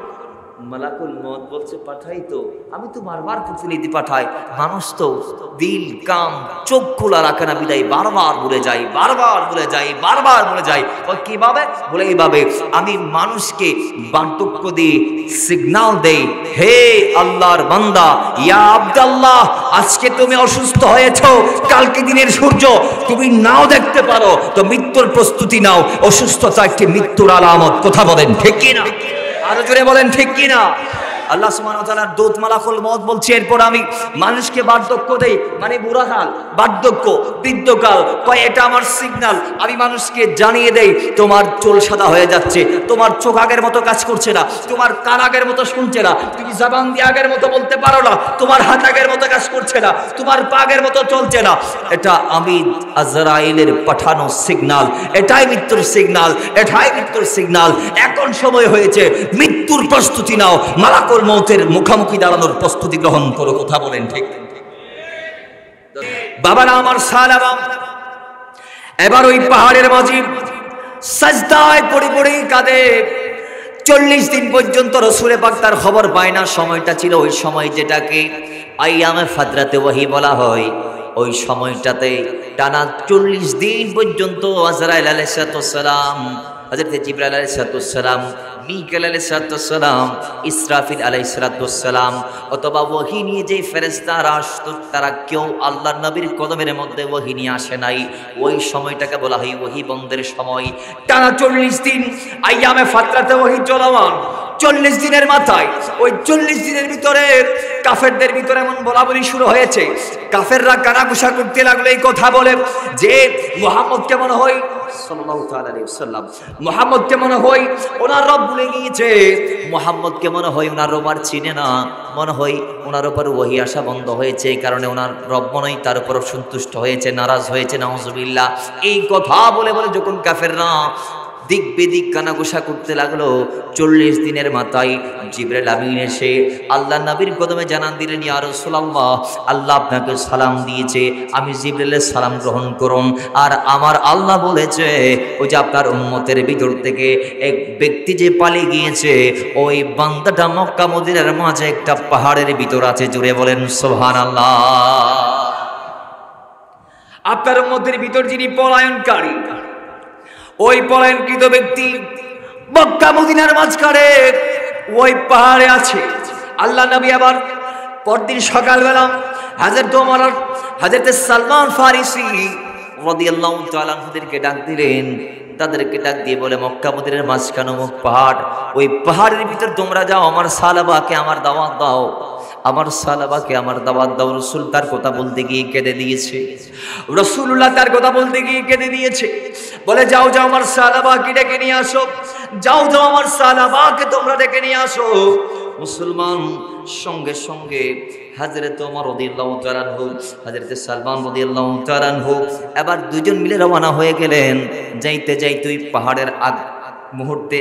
মালাকুল মউত বলছে, পাঠাই তো, আমি তো বারবার প্রতিনিধি পাঠাই, মানুষ তো দিল কাম চোখ খোলা রাখে না, বিদায় বারবার ভুলে যাই। কিভাবে বলে? এইভাবে আমি মানুষকে বার্ধক্য দিয়ে সিগন্যাল দেই, হে আল্লাহর বান্দা, ইয়া আব্দুল্লাহ, আজকে তুমি অসুস্থ হয়েছো, কালকে দিনের সূর্য তুমি নাও দেখতে পারো, তো মৃত্যুর প্রস্তুতি নাও। অসুস্থতা একটি মৃত্যুর আলামত। কথা বলেন ঠিক কি না? আরো জোরে বলেন ঠিক কি না? আল্লাহ সুবহানাহু ওয়া তাআলার দূত মালাকুল মউত বলছে, এরপর আমি মানুষকে বার্ধক্য দেই, মানে বুড়াকাল, বার্ধক্য, বৃদ্ধকাল, কয় এটা আমার সিগন্যাল। আমি মানুষকে জানিয়ে দেই, তোমার চুল সাদা হয়ে যাচ্ছে, তোমার চোখ আগের মতো কাজ করছে না, তোমার কান আগের মতো শুনছে না, তুমি জবান দিয়ে আগের মতো বলতে পারো না, তোমার হাত আগের মতো কাজ করছে না, তোমার পা আগের মতো চলছে না। এটা আমি আজরাইলের পাঠানো সিগন্যাল, এটাই মৃত্যুর সিগন্যাল। এখন সময় হয়েছে, মৃত্যুর প্রস্তুতি নাও, মালাকুল মউতের মুখোমুখি দাঁড়ানোর প্রস্তুতি গ্রহণ করো। কথা বলেন ঠিক? বাবারা আমার সাহাবা এবার ওই পাহাড়ের মাঝি সাজদায় পড়ে পড়ে কাঁদে। 40 দিন পর্যন্ত রসুলে পাক তার খবর পায় না। সময়টা ছিল ওই সময় যেটাকে আইয়ামে ফাদরাতে ওয়াহি বলা হয়। ওই সময়টাতে টানা 40 দিন পর্যন্ত আজরাইল আলাইহিস সালাম, হযরত জিবরাইল আলাইহিস সালাম, মিকাইল আলাইহিস সালাম, ইসরাফিল আলাইহিস সালাম অথবা ওয়াহি নিয়ে যে ফেরেশতারা আসতো তারা কেউ আল্লাহর নবীর কদমের মধ্যে ওয়াহি নিয়ে আসে নাই। ওই সময়টাকে বলা হয় ওয়াহি বন্ধের সময়। টানা 40 দিন আইয়ামে ফাতরাতে ওয়াহি চলমান। 40 দিনের মাথায় ওই 40 দিনের ভিতরে কাফেরদের ভিতরে এমন বলাবলি শুরু হয়েছে। কাফেররা কানাঘুষা করতে লাগলো এই কথা বলে যে মুহাম্মদকে মনে হয় সাল্লাল্লাহু তাআলা আলাইহি ওয়াসাল্লাম, মুহাম্মদকে মনে হয় ওনার রব ভুলে গিয়েছে, মুহাম্মদকে মনে হয় ওনার রব আর চিনে না, মনে হয় ওনার উপর ওয়াহি আসা বন্ধ হয়েছে, এই কারণে ওনার রব মনে হয় তার উপর সন্তুষ্ট হয়েছে, নারাজ হয়েছে, নাউজুবিল্লাহ। এই কথা বলে বলে যখন কাফেররা দিক বেদিক কানাঘুষা করতে লাগলো, 40 দিনের মাথায় জিবরাইল আমিন এসে আল্লাহ নবীর কদমে জানান দিলেন, ইয়া রাসূলুল্লাহ, আল্লাহ আপনাকে সালাম দিয়েছে, আমি জিবরাইলের সালাম গ্রহণ করুন। আর আমার আল্লাহ বলেছে ওই যে আপনার উম্মতের ভিতর থেকে এক ব্যক্তি যে পালিয়ে গিয়েছে, ওই বান্দাটা মক্কা মদিনার মাঝে একটা পাহাড়ের ভিতর আছে। জুড়ে বলেন সুবহানাল্লাহ। আপনার উম্মতের ভিতর যিনি পলায়নকারী, ওই পলায়নকৃত ব্যক্তি মক্কা মদিনার মাঝখানে ওই পাহাড়ে আছে। আল্লাহ নবী আবার পরদিন সকালবেলা হযরত সালমান ফারিসি রাদিয়াল্লাহু তাআলা আনহুদেরকে ডাক দিলেন। তাদেরকে ডাক দিয়ে বলে, মক্কা মদিনার মাঝখানে অমুক পাহাড়, ওই পাহাড়ের ভিতর তোমরা যাও, আমার সালাবাকে আমার দাওয়াত দাও, আমার সালাবাকে আমার দাওয়াত দাও। রসুল তার কথা বলতে গিয়ে কেঁদে দিয়েছে। রসুল্লাহ তার কথা বলতে গিয়ে কেঁদে দিয়েছে। বলে, যাও যাও আমার সালাবাকে ডেকে নিয়ে আসো, যাও যাও আমার সালাবাকে তোমরা ডেকে নিয়ে আসো। মুসলমান সঙ্গে সঙ্গে হযরত ওমর রাদিয়াল্লাহু তাআলা আনহু, হযরত সালমান রাদিয়াল্লাহু তাআলা আনহু এবার দুজন মিলে রওনা হয়ে গেলেন। যাইতে যাইতে ওই পাহাড়ের মুহূর্তে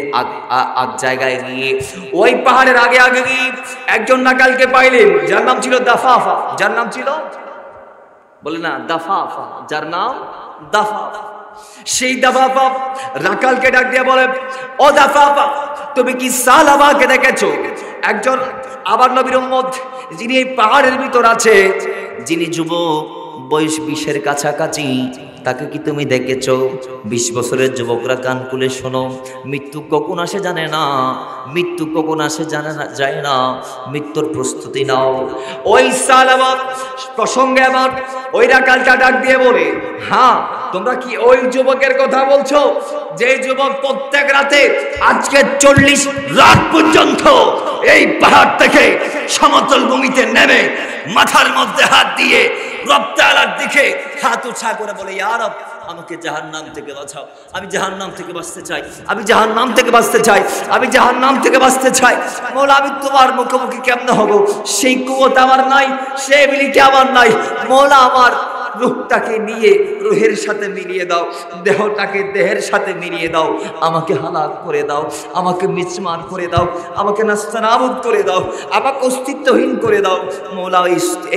আগ জায়গায় গিয়ে ওই পাহাড়ের আগে আগে গিয়ে একজন নাকালকে পাইলেন, যার নাম ছিল দাফাফা। যার নাম ছিল, বলে না, দাফাফা, যার নাম দাফাফা। সেই দাফাফা রাকালকে ডাক দিয়ে বলে, ও দাফাফা, তুমি কি সালাবাকে দেখেছো? একজন আবার নবীর উম্মত যিনি এই পাহাড়ের ভিতর আছে, যিনি যুবক, বয়স 20-এর কাছাকাছি, তাকে কি তুমি দেখেছো? 20 বছরের যুবকরা কান খুলে শোনো, মৃত্যু কখন আসে জানে না, মৃত্যু কখন আসে যায় না, মৃত্যুর প্রস্তুতি নাও। ওই সালাবা প্রসঙ্গে আবার ওই রাকালটা ডাক দিয়ে বলে, হ্যাঁ, তোমরা কি ওই যুবকের কথা বলছো যে যুবক প্রত্যেক রাতে আজকে 40 রাত পর্যন্ত এই পাহাড় থেকে সমতল ভূমিতে নেমে মাথার মধ্যে হাত দিয়ে রব তাআলার দিকে হাত উঁচা করে বলে, ইয়া রব, আমাকে জাহান্নাম থেকে বাঁচাও, আমি জাহান্নাম থেকে বাঁচতে চাই, আমি জাহান্নাম থেকে বাঁচতে চাই, আমি জাহান্নাম থেকে বাঁচতে চাই। মওলা, আমি তোমার মুখোমুখি কেমনে হব? সেই কুওয়াত আমার নাই, সেই এবিলিটি আমার নাই। মওলা, আমার রূহটাকে নিয়ে রূহের সাথে মিলিয়ে দাও, দেহটাকে দেহের সাথে মিলিয়ে দাও, আমাকে হালাক করে দাও, আমাকে মিচমার করে দাও, আমাকে নাস্তানাবুদ করে দাও, আমাকে অস্তিত্বহীন করে দাও। মওলা,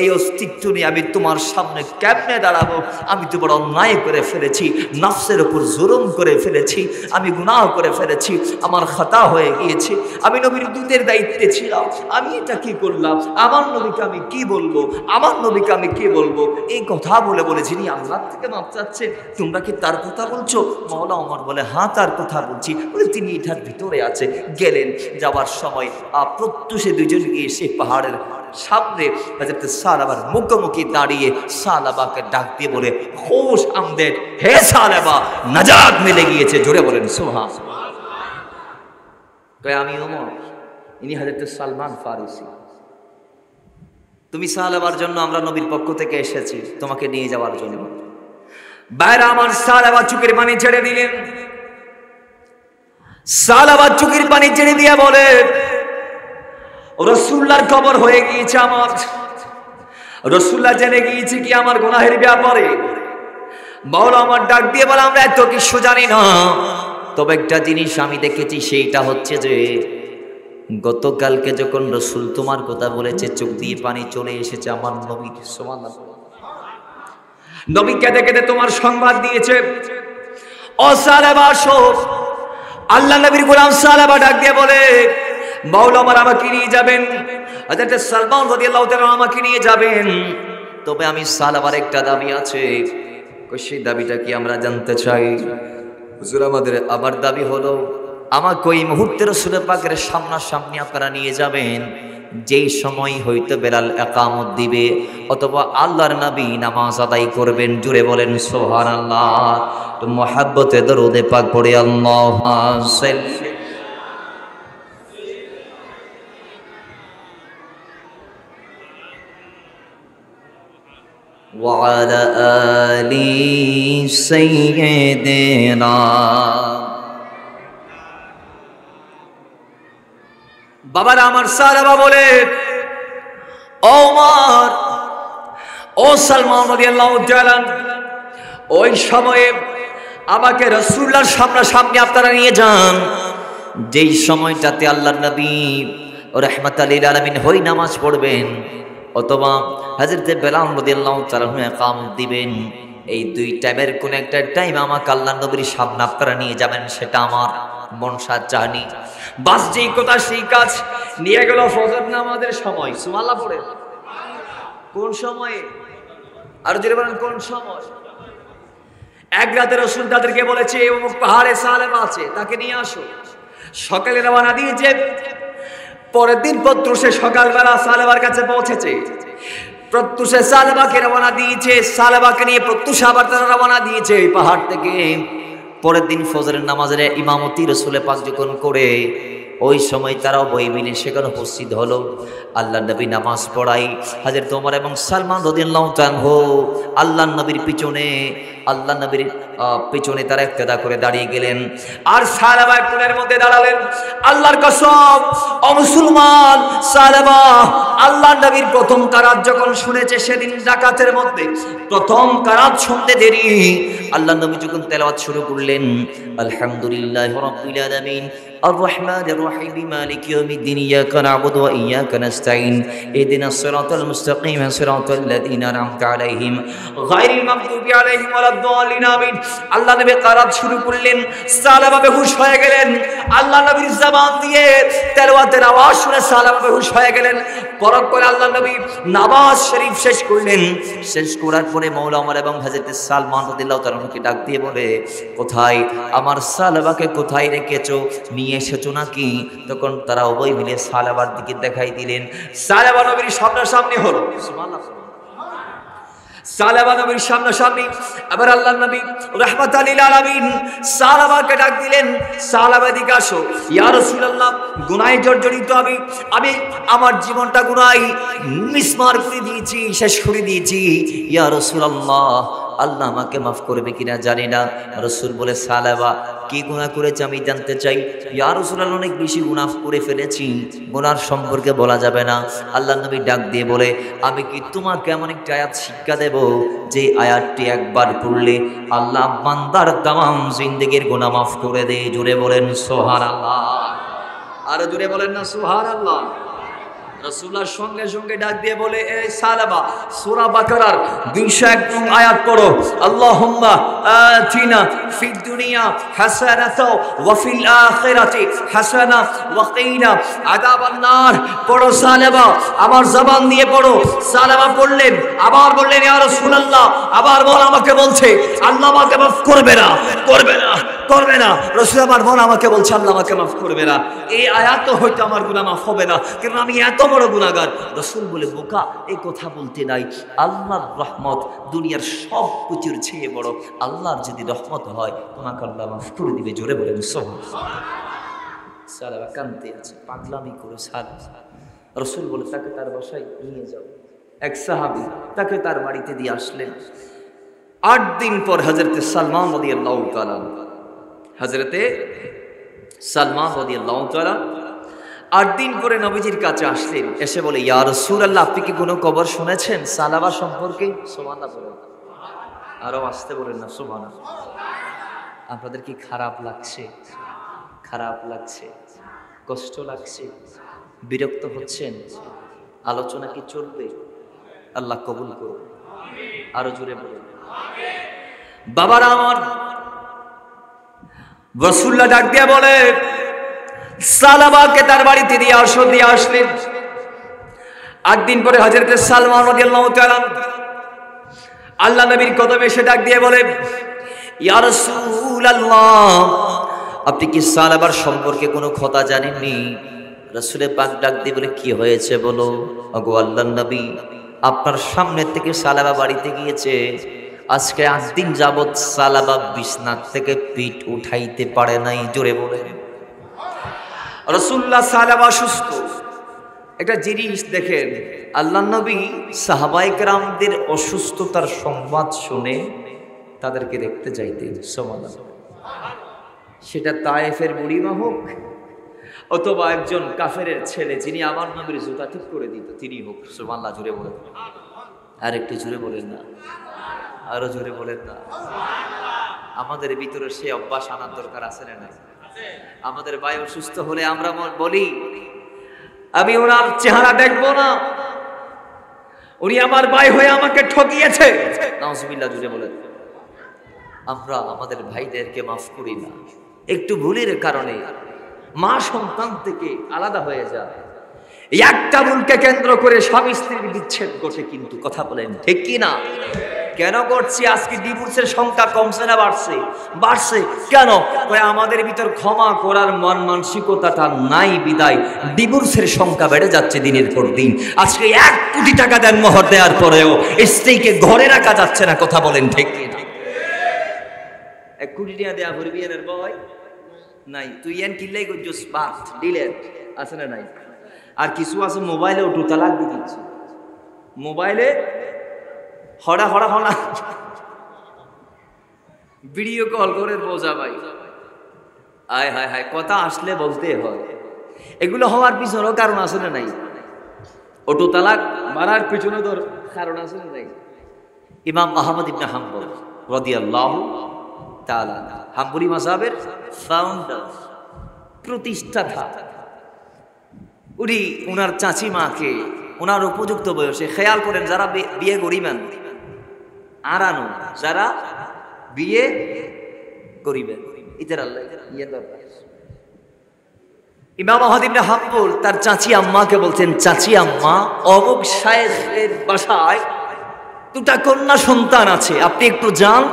এই অস্তিত্ব নিয়ে আমি তোমার সামনে কেমনে দাঁড়াবো? আমি তো বড় অন্যায় করে ফেলেছি, নফসের উপর জুলুম করে ফেলেছি, আমি গুনাহ করে ফেলেছি, আমার খাতা হয়ে গিয়েছে, আমি নবীর দূতের দায়িত্বে ছিলাম, আমি এটা কি করলাম? আমার নবীকে আমি কি বলবো? আমার নবীকে আমি কি বলবো? এই কথা বলে বলে যিনি আল্লাহ থেকে মাপ চাচ্ছে, তোমরা কি তার কথা বলছো? মওলা ওমর বলে, হ্যাঁ, তার কথা বলছি। বলে, তিনি এটার ভিতরে আছে। গেলেন, যাওয়ার সময় প্রত্যুষে দুজন গিয়ে সেই পাহাড়ের সামনে হযরত সালাবার মুখোমুখি দাঁড়িয়ে সালাবাকে ডাক দিয়ে বলে, খুশ আমদেদ, হে সালাবা, নাজাত মিলে গিয়েছে। জোরে বলেন সুবহানাল্লাহ। কয়, আমি ওমর, ইনি হযরত সালমান ফারিসি, তুমি সালাবার জন্য আমরা নবীর পক্ষ থেকে এসেছি তোমাকে নিয়ে যাওয়ার জন্য। বাইরে আমার সালাবা চোখের পানি ছেড়ে দিলেন। সালাবা চোখের পানি ছেড়ে দিয়ে বলে, রাসূলুল্লাহর খবর হয়ে গিয়েছে আমার, রাসূলুল্লাহ জেনে গিয়েছে কি আমার গুনাহের ব্যাপারে। মাওলা আমার ডাক দিয়ে বলে, আমরা এত কিছু জানি না, তবে একটা জিনিস আমি দেখেছি, সেইটা হচ্ছে যে গতকালকে যখন রসুল তোমার কথা বলেছে, চোখ দিয়ে পানি চলে এসেছে আমার নবীর। সুবহানাল্লাহ। নবী কেঁদে কেঁদে তোমার সংবাদ দিয়েছে। ও সালেবা আসো। আল্লাহ নবীর গোলাম সালেবা ডাক দিয়ে বলে, মাওলা আমার আমাকে নিয়ে যাবেন। হযরত সালমান রাদিয়াল্লাহু তাআলা আমাকে নিয়ে যাবেন, তবে আমি সালেবার একটা দাবি আছে। সেই দাবিটা কি আমরা জানতে চাই। হুজুর আমার দাবি হলো, আমাকে ওই মুহূর্তে রাসূল পাকের সামনাসামনি আপনারা নিয়ে যাবেন যেই সময় হইতে বেলাল ইকামত দিবে অথবা আল্লাহর নবী নামাজ আদায় করবেন। জুড়ে বলেন সুবহানাল্লাহ। তো মুহাব্বতে দরুদে পাক পড়ে আল্লাহুম্মা সাল্লি ওয়া আলা আলি সাইয়্যিদিনা। বাবারা আমার সাহাবা বলে, ওমর, ও সালমান রাদিয়াল্লাহু তাআলা, ওই সময়ে আমাকে রাসূলুল্লাহর সামনাসামনি আপনারা নিয়ে যান যেই সময়টাতে আল্লাহর নবী রাহমাতাল লিল আলামিন হই নামাজ পড়বেন অথবা হযরত বেলাল রাদিয়াল্লাহু তাআলা ইকামত দিবেন। এই দুই টাইমের কোন একটা টাইম আমাকে আল্লাহর নবীর সামনে আপনারা নিয়ে যাবেন, সেটা আমার মনসা চাহনি। বাস যেই কথা সেই কাজ। নিয়ে গেল ফজর নামাজের সময়। সুবহানাল্লাহ পড়ে। কোন সময়ে? আর যদি বলেন কোন সময়? এক রাতে রাসূল তাদেরকে বলেছে অমুক পাহাড়ে সালেবা আছে, তাকে নিয়ে আসো। সকালে রওনা দিয়েছে। পরের দিন প্রত্যুষে সকালবেলা সালেবার কাছে পৌঁছেছে। প্রত্যুষে সালেবাকে রওনা দিয়েছে। সালেবাকে নিয়ে প্রত্যুষে আবার তারা রওনা দিয়েছে এই পাহাড় থেকে। পরের দিন ফজরের নামাজের ইমামতি রাসূল পাক যখন করে, ওই সময় তারাও বই মিলে সেখানে উপস্থিত হলো। আল্লাহ নবী নামাজ পড়াই। হযরত ওমর এবং সালমান রাদিয়াল্লাহু তাআলা আল্লাহ নবীর পিছনে তারা ইক্তেদা করে দাঁড়িয়ে গেলেন। আর সাহাবা কোণের মধ্যে দাঁড়ালেন। আল্লাহর কসম, ও মুসলমান, সাহাবা আল্লাহ নবীর প্রথম কারাত যখন শুনেছে, সেদিন যাকাতের মধ্যে প্রথম কারাত শুনতে দেরি আল্লাহ নবী যখন তেলাওয়াত শুরু করলেন, আলহামদুলিল্লাহি রাব্বিল আলামিন الرحمن الرحيم مالك يوم الدين إياك نعبد وإياك نستعين اهدنا الصراط المستقيم صراط الذين أنعمت عليهم غير المغضوب عليهم ولا الضالين آمين। আল্লাহ নবী কিরাত শুরু করলেন। সাহাবা বেহুশ হয়ে গেলেন। আল্লাহ নবীর জবান দিয়ে তেলাওয়াতের আওয়াজ শুনে সাহাবা বেহুশ হয়ে গেলেন। পরক করে আল্লাহ নবী নামাজ শরীফ শেষ করলেন। শেষ করার পরে মাওলা ওমর এবং হযরত সালমান রাদিয়াল্লাহু তাআলাকে ডাক দিয়ে বলে, কোথায় আমার সাহাবাকে কোথায় রেখেছো, নিয়ে এসেছো নাকি? তখন তারা উভয় মিলে সাহাবার দিকে দেখাই দিলেন। সাহাবা নবীর সামনাসামনি হলো। সুবহানাল্লাহ। সাহাবা নবীর সামনাসামনি। আবার আল্লাহ নবী রাহমাতাল লিল আলামিন সাহাবাকে ডাক দিলেন, সাহাবা দিকে আসো। ইয়া রাসূলুল্লাহ, গুনাহে জর্জরিত আমি আমার জীবনটা গুনাহে মিসমার করে দিয়েছি, শেষ করে দিয়েছি। ইয়া রাসূলুল্লাহ, আল্লাহ আমাকে মাফ করবে কিনা জানি না। রাসূল বলে, সাহাবা কি গুনাহ করেছে আমি জানতে চাই। ইয়া রাসূলুল্লাহ, অনেক বেশি গুনাহ করে ফেলেছি, গুনার সম্পর্কে বলা যাবে না। আল্লাহ নবী ডাক দিয়ে বলে, আমি কি তোমাকে এমন একটা আয়াত শিক্ষা দেব যে আয়াতটি একবার পড়লে আল্লাহ বান্দার তামাম জিন্দেগির গুনাহ মাফ করে দেয়। জোরে বলেন সুবহানাল্লাহ। আরো জোরে বলেন না সুবহানাল্লাহ। রাসূলুল্লাহ সঙ্গে সঙ্গে ডাক দিয়ে বলে, এই সাহাবা সূরা বাকারার 201 নং আয়াত পড়ো। আল্লাহুম্মা আতিনা ফিদ দুনিয়া হাসানাতাও ওয়া ফিল আখিরাতি হাসানা ওয়া কিনা আযাবান নার। পড়ো সাহাবা, আমার জবান দিয়ে পড়ো। সাহাবা পড়লেন, আবার বললেন, ইয়া রাসূলুল্লাহ, আবার বল, আমাকে বলছে আল্লাহ আমাকে মাফ করবে না, করবে না, করবে না। রাসূল আমার মন আমাকে বলছে আল্লাহ আমাকে মাফ করবে না। এই আয়াত তো হয়তো আমার গুনাহ মাফ হবে না, কারণ আমি এত বড় গুনাহগার। রাসূল বলে, বোকা, এই কথা বলতে নাই। আল্লাহর রহমত দুনিয়ার সব কিছুর চেয়ে বড়। আল্লাহর যদি রহমত হয় তোমাকে আল্লাহ মাফ করে দিবে। জোরে বলেন সুবহানাল্লাহ। সাহাবা কাঁদতে আছে, পাগলামি করে সাহাবা। রাসূল বলে, তাকে তার বাসায় নিয়ে যাও। এক সাহাবী তাকে তার বাড়িতে দিয়ে আসলেন। 8 দিন পর হযরতে সালমান রাদিয়াল্লাহু তাআলা, হযরতে সালমান রাদিয়াল্লাহু তাআলা 8 দিন পরে নবীজির কাছে আসলেন। এসে বলে, ইয়া রাসূলুল্লাহ, আপনি কি কোনো খবর শুনেছেন সালাবা সম্পর্কে? সুবহানাল্লাহ বলেন। আরো আসতে বলেন না সুবহানাল্লাহ। আপনাদের কি খারাপ লাগছে? খারাপ লাগছে, কষ্ট লাগছে, বিরক্ত হচ্ছেন? আলোচনা কি চলবে? আল্লাহ কবুল করুন। আরো জোরে বলুন। বাবারা আমার, রাসূলুল্লাহ ডাক দিয়ে বলে, সালাবাকে তার বাড়িতে দিয়ে আসলেন। 8 দিন পরে হযরত সালমান রাদিয়াল্লাহু তাআলা আল্লাহ নবীর কদমে এসে ডাক দিয়ে বলে, ইয়া রাসূলুল্লাহ, আপনি কি সালাবার সম্পর্কে কোনো কথা জানেননি? রাসূলে পাক ডাক দিয়ে বলে, কি হয়েছে বলো। ওগো আল্লাহর নবী, আপনার সামনে থেকে সালাবা বাড়িতে গিয়েছে, আজকে 8 দিন যাবত সালাবা বিছনার থেকে পিঠ উঠাইতে পারে নাই। জোরে বলে রাসূলুল্লাহ, সালাবা সুস্থ। একটা জিনিস দেখেন, আল্লাহর নবী সাহাবায়ে কেরামদের অসুস্থতার সংবাদ শুনে তাদেরকে দেখতে চাইতেন। সুবহানাল্লাহ। সেটা তায়েফের বুড়িমা হোক অথবা একজন কাফেরের ছেলে যিনি আমার নবীর জুতা ঠিক করে দিত, তিনি হোক। সুবহানাল্লাহ। জোরে বলেন, আর একটু জোরে বলেন না, আরো জোরে বলেন না। আমাদের ভিতরে সেই অভ্যাস আনার দরকার আছে না নাই? আমাদের ভাই অসুস্থ হলে আমরা বলি, আমি ওনার চেহারা দেখবো না, উনি আমার ভাই হয়ে আমাকে ঠকিয়েছে। নাউজুবিল্লাহ। জোরে বলেন। আমরা আমাদের ভাইদেরকে মাফ করি না, একটু ভুলের কারণে মা সন্তান থেকে আলাদা হয়ে যায়। একটা ভুলকে কেন্দ্র করে স্বামী স্ত্রীর বিচ্ছেদ ঘটে। কিন্তু কথা বলেন ঠিক কি না? কেন করছি? আজকে ডিভোর্সের সংখ্যা কমছে না বাড়ছে? বাড়ছে। কেন? আমাদের ভিতর ক্ষমা করার মন মানসিকতাটা নাই বিদায় ডিভোর্সের সংখ্যা বেড়ে যাচ্ছে দিনের পর দিন। আজকে 1 কোটি টাকা দেন মোহর দেওয়ার পরেও স্ত্রীকে ঘরে রাখা যাচ্ছে না। কথা বলেন ঠিক কি না? 1 কোটি টাকা দেওয়া ভরবি এর বয় নাই, তুই এন কিল্লাই করছিস, বাদ ডিলেট আছে না নাই? আর কিছু আছে মোবাইলে ওটু তালাক দিয়ে দিচ্ছে, মোবাইলে হড়া ভিডিও কল করে বোঝা ভাই, আয় হায় হায়, কথা আসলে বলতে হয়। এগুলো হওয়ার পিছনেও কারণ আছে না নাই? ওটু তালাক মারার পিছনে তোর কারণ আছে না নাই? ইমাম আহমদ ইবনে হাম্বল রাদিয়াল্লাহু তাআলা, হাম্বলি মাযহাবের ফাউন্ডার, প্রতিষ্ঠাতা, উনি ওনার চাচি মাকে ওনার উপযুক্ত বয়সে, খেয়াল করেন যারা বিয়ে করিবেন আরানো, যারা বিয়ে করিবেন ইতার আল্লাহ ইয়ে দরকার। ইমাম আহমদ ইবনে হাম্বল তার চাচি আম্মাকে বলতেন, চাচি আম্মা, অমুক শায়েখের বাসায় 2টা কন্যা সন্তান আছে, আপনি একটু যান,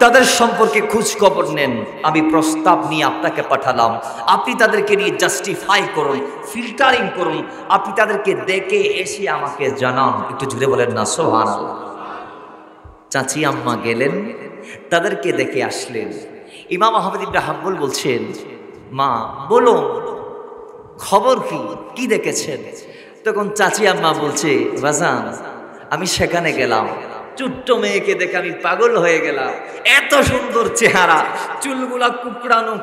তাদের সম্পর্কে খোঁজ খবর নেন, আমি প্রস্তাব নিয়ে আপনাকে পাঠালাম, আপনি তাদেরকে নিয়ে জাস্টিফাই করুন, ফিল্টারিং করুন, আপনি তাদেরকে দেখে এসে আমাকে জানান। একটু জুড়ে বলেন না সুবহানাল্লাহ। চাচি আম্মা গেলেন, তাদেরকে দেখে আসলেন। ইমাম আহমদ ইবনে হাম্বল বলছেন, মা বলো খবর কি দেখেছেন? তখন চাচি আম্মা বলছে, বাজান আমি সেখানে গেলাম, ছোট্ট মেয়েকে দেখে আমি পাগল হয়ে গেলাম, এত সুন্দর চেহারা, চুলগুলা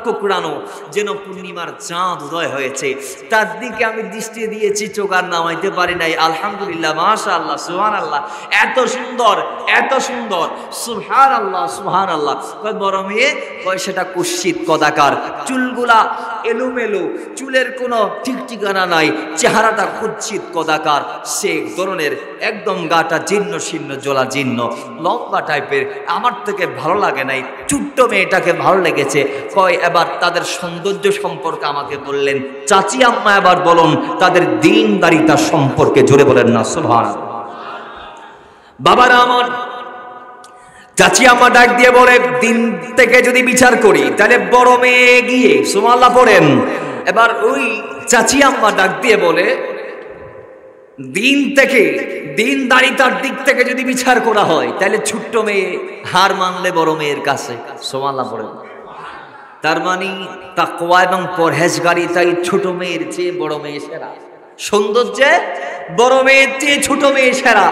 কুকড়ানো যেন পূর্ণিমার চাঁদ উদয় হয়েছে, তার দিকে আমি দৃষ্টি দিয়েছি, চোখ আর নামাইতে পারি নাই। আলহামদুলিল্লাহ, মাশাআল্লাহ, সুবহানাল্লাহ, এত সুন্দর, সুবহানাল্লাহ। বড় মেয়ে কয় সেটা কুৎসিত কদাকার, চুলগুলা এলোমেলো, চুলের কোনো ঠিক ঠিকানা নাই, চেহারাটা কুৎসিত কদাকার, সে ধরনের একদম গাটা জীর্ণ শীর্ণ জলা জীর্ণ, লম্বা টাইপের, আমার থেকে ভালো লাগে নাই, ছোট্ট মেয়েটাকে ভালো লেগেছে। কয় এবার তাদের সৌন্দর্য সম্পর্কে আমাকে বললেন, চাচি আম্মা এবার বলুন তাদের দ্বীনদারিতা সম্পর্কে। জোরে বলেন না সুবহানাল্লাহ। বাবারা আমার, চাচি আম্মা ডাক দিয়ে বলে, দিন থেকে যদি বিচার করি তাহলে বড় মেয়ে গিয়ে, সুবহানাল্লাহ পড়েন। এবার ওই চাচি আম্মা ডাক দিয়ে বলে, দিনদারিতার দিক থেকে যদি বিচার করা হয় তাহলে ছোট্ট মেয়ে হার মানলে বড় মেয়ের কাছে। সুবহানাল্লাহ পড়েন। তার মানে তাকওয়া এবং পরহেজগারিতাই ছোট মেয়ের চেয়ে বড় মেয়ে সেরা, সৌন্দর্যে বড় মেয়ের চেয়ে ছোট মেয়ে সেরা।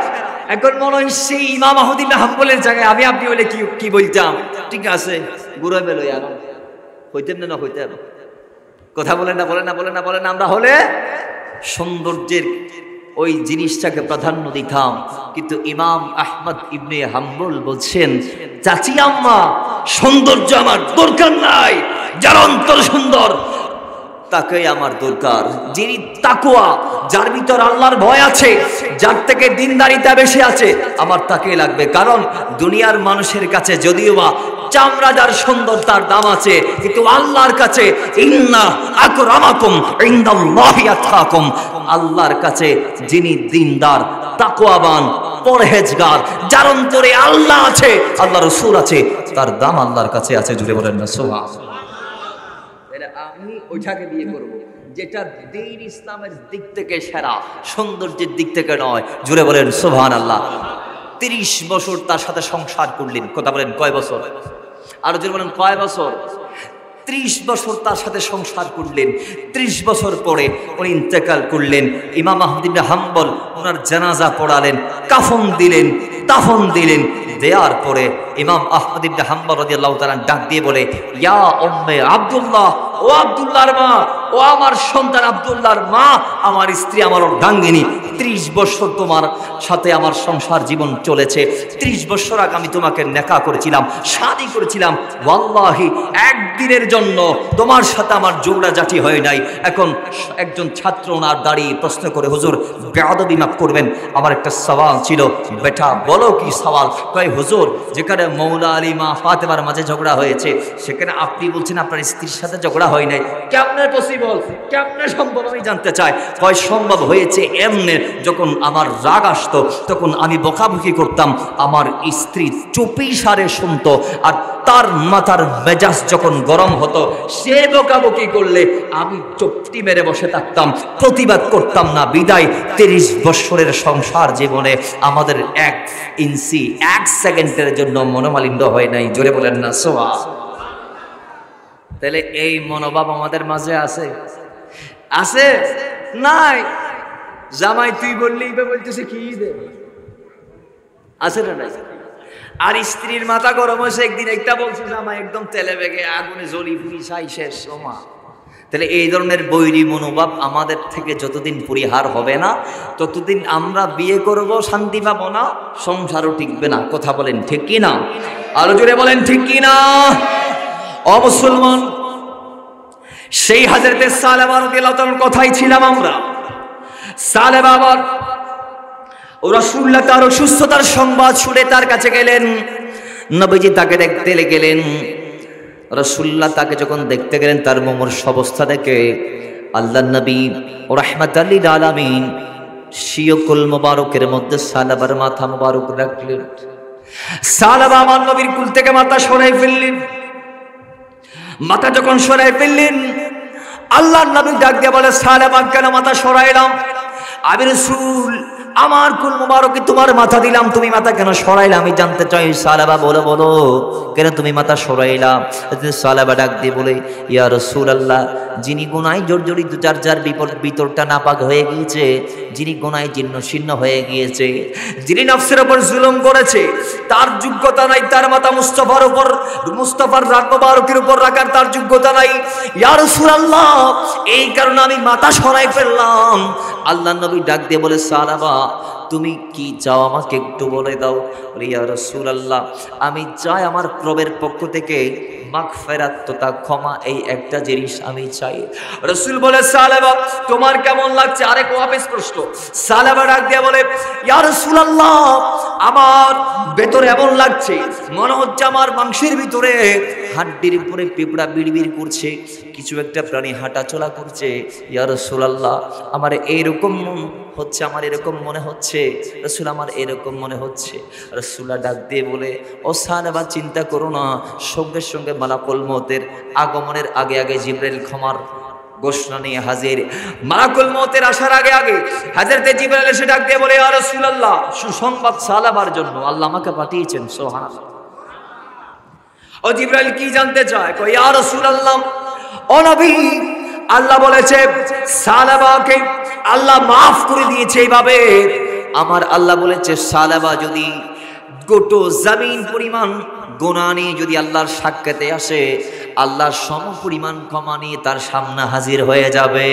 এখন মনে হয় সেই ইমাম আহমদ ইবনে হাম্বলের জায়গায় আমি আপনি বলে কি বলতাম? ঠিক আছে, ঘুরে বেলো হইতেন না হইতেন, কথা বলেন না। আমরা হলে সৌন্দর্যের ওই জিনিসটাকে প্রাধান্য দিতাম, কিন্তু ইমাম আহমদ ইবনে হাম্বল বলছেন, চাচি আম্মা সৌন্দর্য আমার দরকার নাই, যার অন্তর সুন্দর তাকে আমার দরকার। যিনি তাকওয়া, যার ভিতর আল্লাহর ভয় আছে, যার থেকে দিনদারিতা বেশি আছে, আমার তাকে লাগবে। কারণ দুনিয়ার মানুষের কাছে যদিও বা চামড়া যার সুন্দর তার দাম আছে, কিন্তু আল্লাহর কাছে ইন্না আকরামাকুম ইনদাল্লাহি আতকাকুম, আল্লাহর কাছে যিনি দিনদার, তাকওয়াবান, পরহেজগার, যার অন্তরে আল্লাহ আছে, আল্লাহ রাসূল আছে, তার দাম আল্লাহর কাছে আছে। জুড়ে বলেন না সুবহানাল্লাহ। আমি ওইটাকে বিয়ে করব যেটা দ্বীন ইসলামের দিক থেকে সেরা, সৌন্দর্যের দিক থেকে নয়। জুড়ে বলেন সুবহানাল্লাহ। 30 বছর তার সাথে সংসার করলেন। কথা বলেন কয় বছর? আর জুড়ে বলেন কয় বছর? 30 বছর তার সাথে সংসার করলেন। 30 বছর পরে উনি ইন্তেকাল করলেন। ইমাম আহমদ ইবনে হাম্বল ওনার জানাজা পড়ালেন, কাফন দিলেন, দাফন দিলেন। দেওয়ার পরে ইমাম আহমদ ইবনে হাম্বল রাদিয়াল্লাহু তাআলা ডাক দিয়ে বলে, ইয়া উম্মে আব্দুল্লাহ, ও আব্দুল্লাহর মা, ও আমার সন্তান আব্দুল্লাহর মা, আমার স্ত্রী, আমার অর্ধাঙ্গিনী, 30 বছর তোমার সাথে আমার সংসার জীবন চলেছে। 30 বছর আগে আমি তোমাকে নেকাহ করেছিলাম, শাদী করেছিলাম। ওয়াল্লাহি একদিনের জন্য তোমার সাথে আমার জোড়াজাটি হয় নাই। এখন একজন ছাত্র ওনার দাঁড়িয়ে প্রশ্ন করে, হুজুর বেয়াদবি মাফ করবেন, আমার একটা সওয়াল ছিল। বেটা বলো কি সওয়াল? কয় হুজুর, যেখানে মৌলা আলী মা ফাতেমার মাঝে ঝগড়া হয়েছে, সেখানে আপনি বলছেন আপনার স্ত্রীর সাথে ঝগড়া হয় নাই, কেমনে পসিবল, কেমনে সম্ভব? আমি জানতে চাই। কয় সম্ভব হয়েছে এমনে, যখন আমার রাগ আসতো তখন আমি বকাবকি করতাম, আমার স্ত্রী চুপি সারে শুনতো, আর তার মাথার মেজাজ যখন গরম হতো, সে বকাবকি করলে আমি চুপটি মেরে বসে থাকতাম, প্রতিবাদ করতাম না। বিদায় 30 বছরের সংসার জীবনে আমাদের 1 ইঞ্চি 1 সেকেন্ডের জন্য মনোমালিন্য হয় নাই। জোরে বলেন না সুবহান। তাহলে এই মনোভাব আমাদের মাঝে আছে? আছে নাই? জামাই তুই বললি বলতেছে কি দে, আছে না নাই? আর স্ত্রীর মাথা গরম হয়েছে, একদিন একটা বলছে জামাই একদম তেলে বেগে আগুনে জ্বলি পুরি ছাই শেষ ওমা। তাহলে এই ধরনের বৈরী মনোভাব আমাদের থেকে যতদিন পরিহার হবে না, ততদিন আমরা বিয়ে করব, শান্তি পাবো না, সংসারও টিকবে না। কথা বলেন ঠিক কি না? আরো জোরে বলেন ঠিক কি না? ও মুসলমান, সেই হযরতে সালেবা রাদিয়াল্লাহু তাআলার কথাই ছিলাম আমরা। সালেবা আবার রাসূলুল্লাহ তার অসুস্থতার সংবাদ শুনে তার কাছে গেলেন। নবীজি তাকে দেখতে গেলেন। রাসূলুল্লাহ তাকে যখন দেখতে গেলেন, তার মুমূর্ষ অবস্থা দেখে আল্লাহর নবী রাহমাতাল লিল আলামিন শিয়কুল মুবারকের মধ্যে সালেবার মাথা মুবারক রাখলেন। সালেবা আমার নবীর কুল থেকে মাথা সরাই ফেললেন। মাথা যখন সরাই ফেললেন, আল্লাহর নবী ডাক দিয়ে বলে, সালেবা কেন মাথা সরাইলাম? আমি রাসূল, আমার কুল মুবারকে তোমার মাথা দিলাম, তুমি মাথা কেন সরাইলা? আমি জানতে চাই। সালেবা বলো বলো, কেন তুমি মাথা সরাইলা? সালেবা ডাক দিয়ে বলে, ইয়া রাসূলুল্লাহ, যিনি গুনায় জর্জরিত, যার যার ভিতরটা নাপাক হয়ে গিয়েছে, যিনি গুনায় জীর্ণ শীর্ণ হয়ে গিয়েছে, যিনি নফসের উপর জুলুম করেছে, তার যোগ্যতা নাই তার মাথা মুস্তাফার উপর, মুস্তাফার রাত মুবারকের উপর রাখার তার যোগ্যতা নাই। ইয়া রাসূলুল্লাহ, এই কারণে আমি মাথা সরাই ফেললাম। আল্লাহ নবী ডাক দিয়ে বলে, সালেবা তুমি কি চাও আমাকে একটু বলে দাও। ইয়া রাসূলুল্লাহ, আমি চাই আমার প্রভুর পক্ষ থেকে মাগফিরাত তথা ক্ষমা, এই একটা জিনিস আমি চাই। রাসূল বলে, সালেবা তোমার কেমন লাগছে? আরেক ওয়াফিস প্রশ্ন। সালেবা ডাক দিয়ে বলে, ইয়া রাসূলুল্লাহ, আমার ভেতরে এমন লাগছে, মনে হচ্ছে আমার মাংসের ভিতরে হাড্ডির উপরে পিঁপড়া বিড়বিড় করছে, কিছু একটা প্রাণী হাঁটা চলা করছে। ইয়া রাসূলুল্লাহ, আমার এইরকম হচ্ছে, আমার এরকম মনে হচ্ছে। রাসূল, আমার এরকম মনে হচ্ছে। রাসূলুল্লাহ ডাক দিয়ে বলে, ও সালেবা চিন্তা করো না, সঙ্গে সঙ্গে মালাকুল মউতের আগমনের আগে আগে জিবরাইল ক্ষমার ঘোষণা নিয়ে হাজির। মালাকুল মউতের আসার আগে আগে হযরতে জিবরাইল এসে ডাক দিয়ে বলে, ইয়া রাসূলুল্লাহ, সুসংবাদ সালেবার জন্য আল্লাহ আমাকে পাঠিয়েছেন। সুবহানাল্লাহ। ও জিবরাইল কি জানতে চায়? কই, ইয়া রাসূলুল্লাহ, ও নবী, আল্লাহ বলেছে সালেবাকে আল্লাহ মাফ করে দিয়েছে। এইভাবে আমার আল্লাহ বলেছে, সালেবা যদি গোটো জমিন পরিমাণ গুনাহ নিয়ে যদি আল্লাহর সাক্ষাতে আসে, আল্লাহর সম পরিমাণ ক্ষমা নিয়ে তার সামনে হাজির হয়ে যাবে।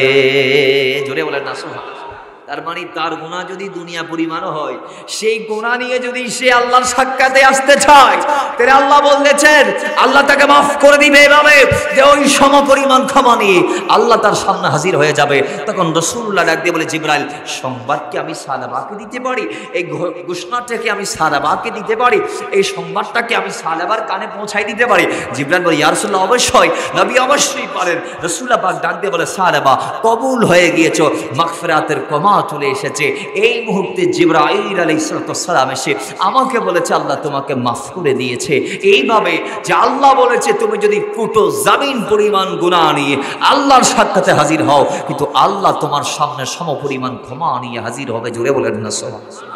জোরে বলেন না সুবহানাল্লাহ। তার মানে তার গুনাহ যদি দুনিয়া পরিমাণও হয়, সেই গুনাহ নিয়ে যদি সে আল্লাহর সাক্ষাতে আসতে চায়, তাহলে আল্লাহ বলেছেন আল্লাহ তাকে মাফ করে দিবে এভাবে যে ওই সমপরিমাণ ক্ষমা নিয়ে আল্লাহ তার সামনে হাজির হয়ে যাবে। তখন রাসূলুল্লাহ ডাক দিয়ে বলে, জিবরাইল, সংবাদকে আমি সালাবাকে দিতে পারি? এই ঘোষণাটাকে আমি সালাবাকে দিতে পারি? এই সংবাদটাকে আমি সালাবার কানে পৌঁছাই দিতে পারি? জিবরাইল বলে, ইয়া রাসূলুল্লাহ, অবশ্যই, নবী অবশ্যই পারেন। রাসূলুল্লাহ পাক ডাক দিয়ে বলে, সালাবা, কবুল হয়ে গিয়েছো, মাগফিরাতের কমা চলে এসেছে। এই মুহূর্তে জিবরাইল আলাইহিস সালাম এসে আমাকে বলেছে আল্লাহ তোমাকে মাফ করে দিয়েছে। এইভাবে যে আল্লাহ বলেছে তুমি যদি ফুটো জামিন পরিমাণ গুনাহ নিয়ে আল্লাহর সাক্ষাতে হাজির হও, কিন্তু আল্লাহ তোমার সামনে সমপরিমাণ ক্ষমা নিয়ে হাজির হবে। জোরে বলেন না সুবহানাল্লাহ।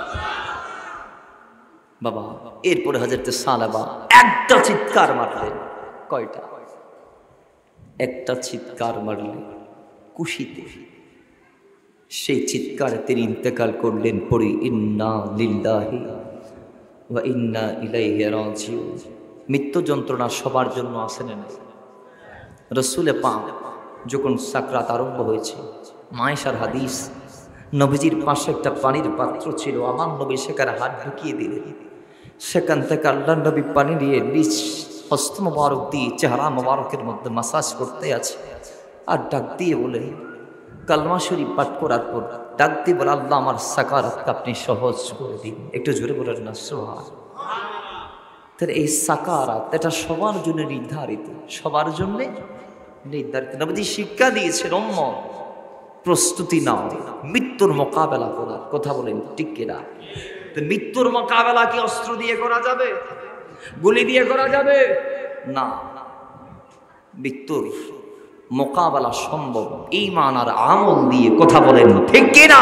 বাবা, এরপরে হযরত সালাবা একটা চিৎকার মারলেন। কয়টা? একটা চিৎকার মারলেন খুশিতে। সেই চিৎকারে তিনি ইন্তেকাল করলেন। পড়ি ইন্না লিল্লাহি ওয়া ইন্না ইলাইহি রাজিউন। মৃত্যু যন্ত্রণা সবার জন্য আসে না। রাসূলে পাক যখন সাকরাত আরম্ভ হয়েছে, মায়েশার হাদিস, নবীজির পাশে একটা পানির পাত্র ছিল, আমার নবী সেখানে হাত ঢুকিয়ে দিলেন। সেখান থেকে আল্লাহর নবী পানি নিয়ে নিজ হস্ত মোবারক দিয়ে চেহারা মোবারকের মধ্যে মাসাজ করতে আছে, আর ডাক দিয়ে বলে, কালমা শরীফ পাঠ করার পর ডাক দিয়ে বলে, আল্লাহ আমার সাকারাতকে আপনি সহজ করে দিন। একটু জোরে বলেন না সুবহানাল্লাহ। তাহলে এই সাকারাত এটা সবার জন্য নির্ধারিত, সবার জন্য নির্ধারিত। নবীজি শিক্ষা দিয়েছেন, উম্মত প্রস্তুতি নাও মৃত্যুর মোকাবেলা করার। কথা বলেন ঠিক কিনা? তো মৃত্যুর মোকাবেলা কি অস্ত্র দিয়ে করা যাবে? গুলি দিয়ে করা যাবে না। মৃত্যুর মোকাবেলা সম্ভব ঈমান আর আমল দিয়ে। কথা বলেন ঠিক কিনা?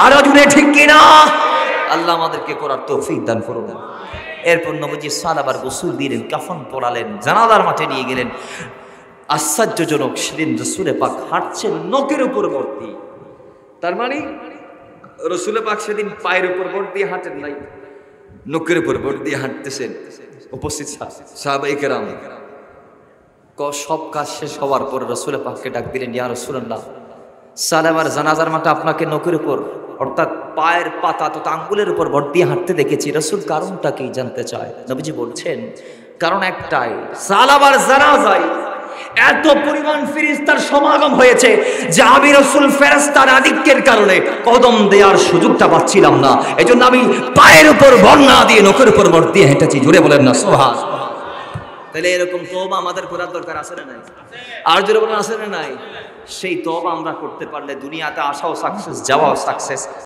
আরো জুড়ে ঠিক কিনা? আল্লাহ আমাদেরকে করার তৌফিক দান করুন। এরপর নবীজি সালাবার গোসল দিলেন, কাফন পরালেন, জানাজার মাঠে নিয়ে গেলেন। আশ্চর্যজনক, সেদিন রাসূলে পাক হাঁটছেন নখের উপর ভর দিয়ে। তার মানে রাসূলে পাক সেদিন পায়ের উপর ভর দিয়ে হাঁটেন নাই, নখের উপর ভর দিয়ে হাঁটতেছেন। উপস্থিত সাহাবায়ে কেরাম সব কাজ শেষ হওয়ার পর রাসূলে পাককে ডাক দিলেন, ইয়া রাসূলুল্লাহ, সালাবার জানাজার মাঠে আপনাকে নখের উপর অর্থাৎ পায়ের পাতা তথা আঙ্গুলের উপর ভর দিয়ে হাঁটতে দেখেছি। রাসূল কারণটা কি জানতে চায়। নবীজি বলছেন, কারণ একটাই, সালাবার জানাজায় এত পরিমাণ ফেরেশতার সমাগম হয়েছে যে আমি রাসূল ফেরেশতার আধিক্যের কারণে কদম দেওয়ার সুযোগটা পাচ্ছিলাম না। এজন্য আমি পায়ের উপর ভর না দিয়ে নখের উপর ভর দিয়ে হেঁটেছি। জোরে বলেন না সুবহানাল্লাহ। তাহলে এরকম তওবা আমাদের করার দরকার আছে না নাই? আর জোরে বলেন আছে না নাই? সেই তওবা আমরা করতে পারলে দুনিয়াতে আসাও সাকসেস, যাওয়াও সাকসেস।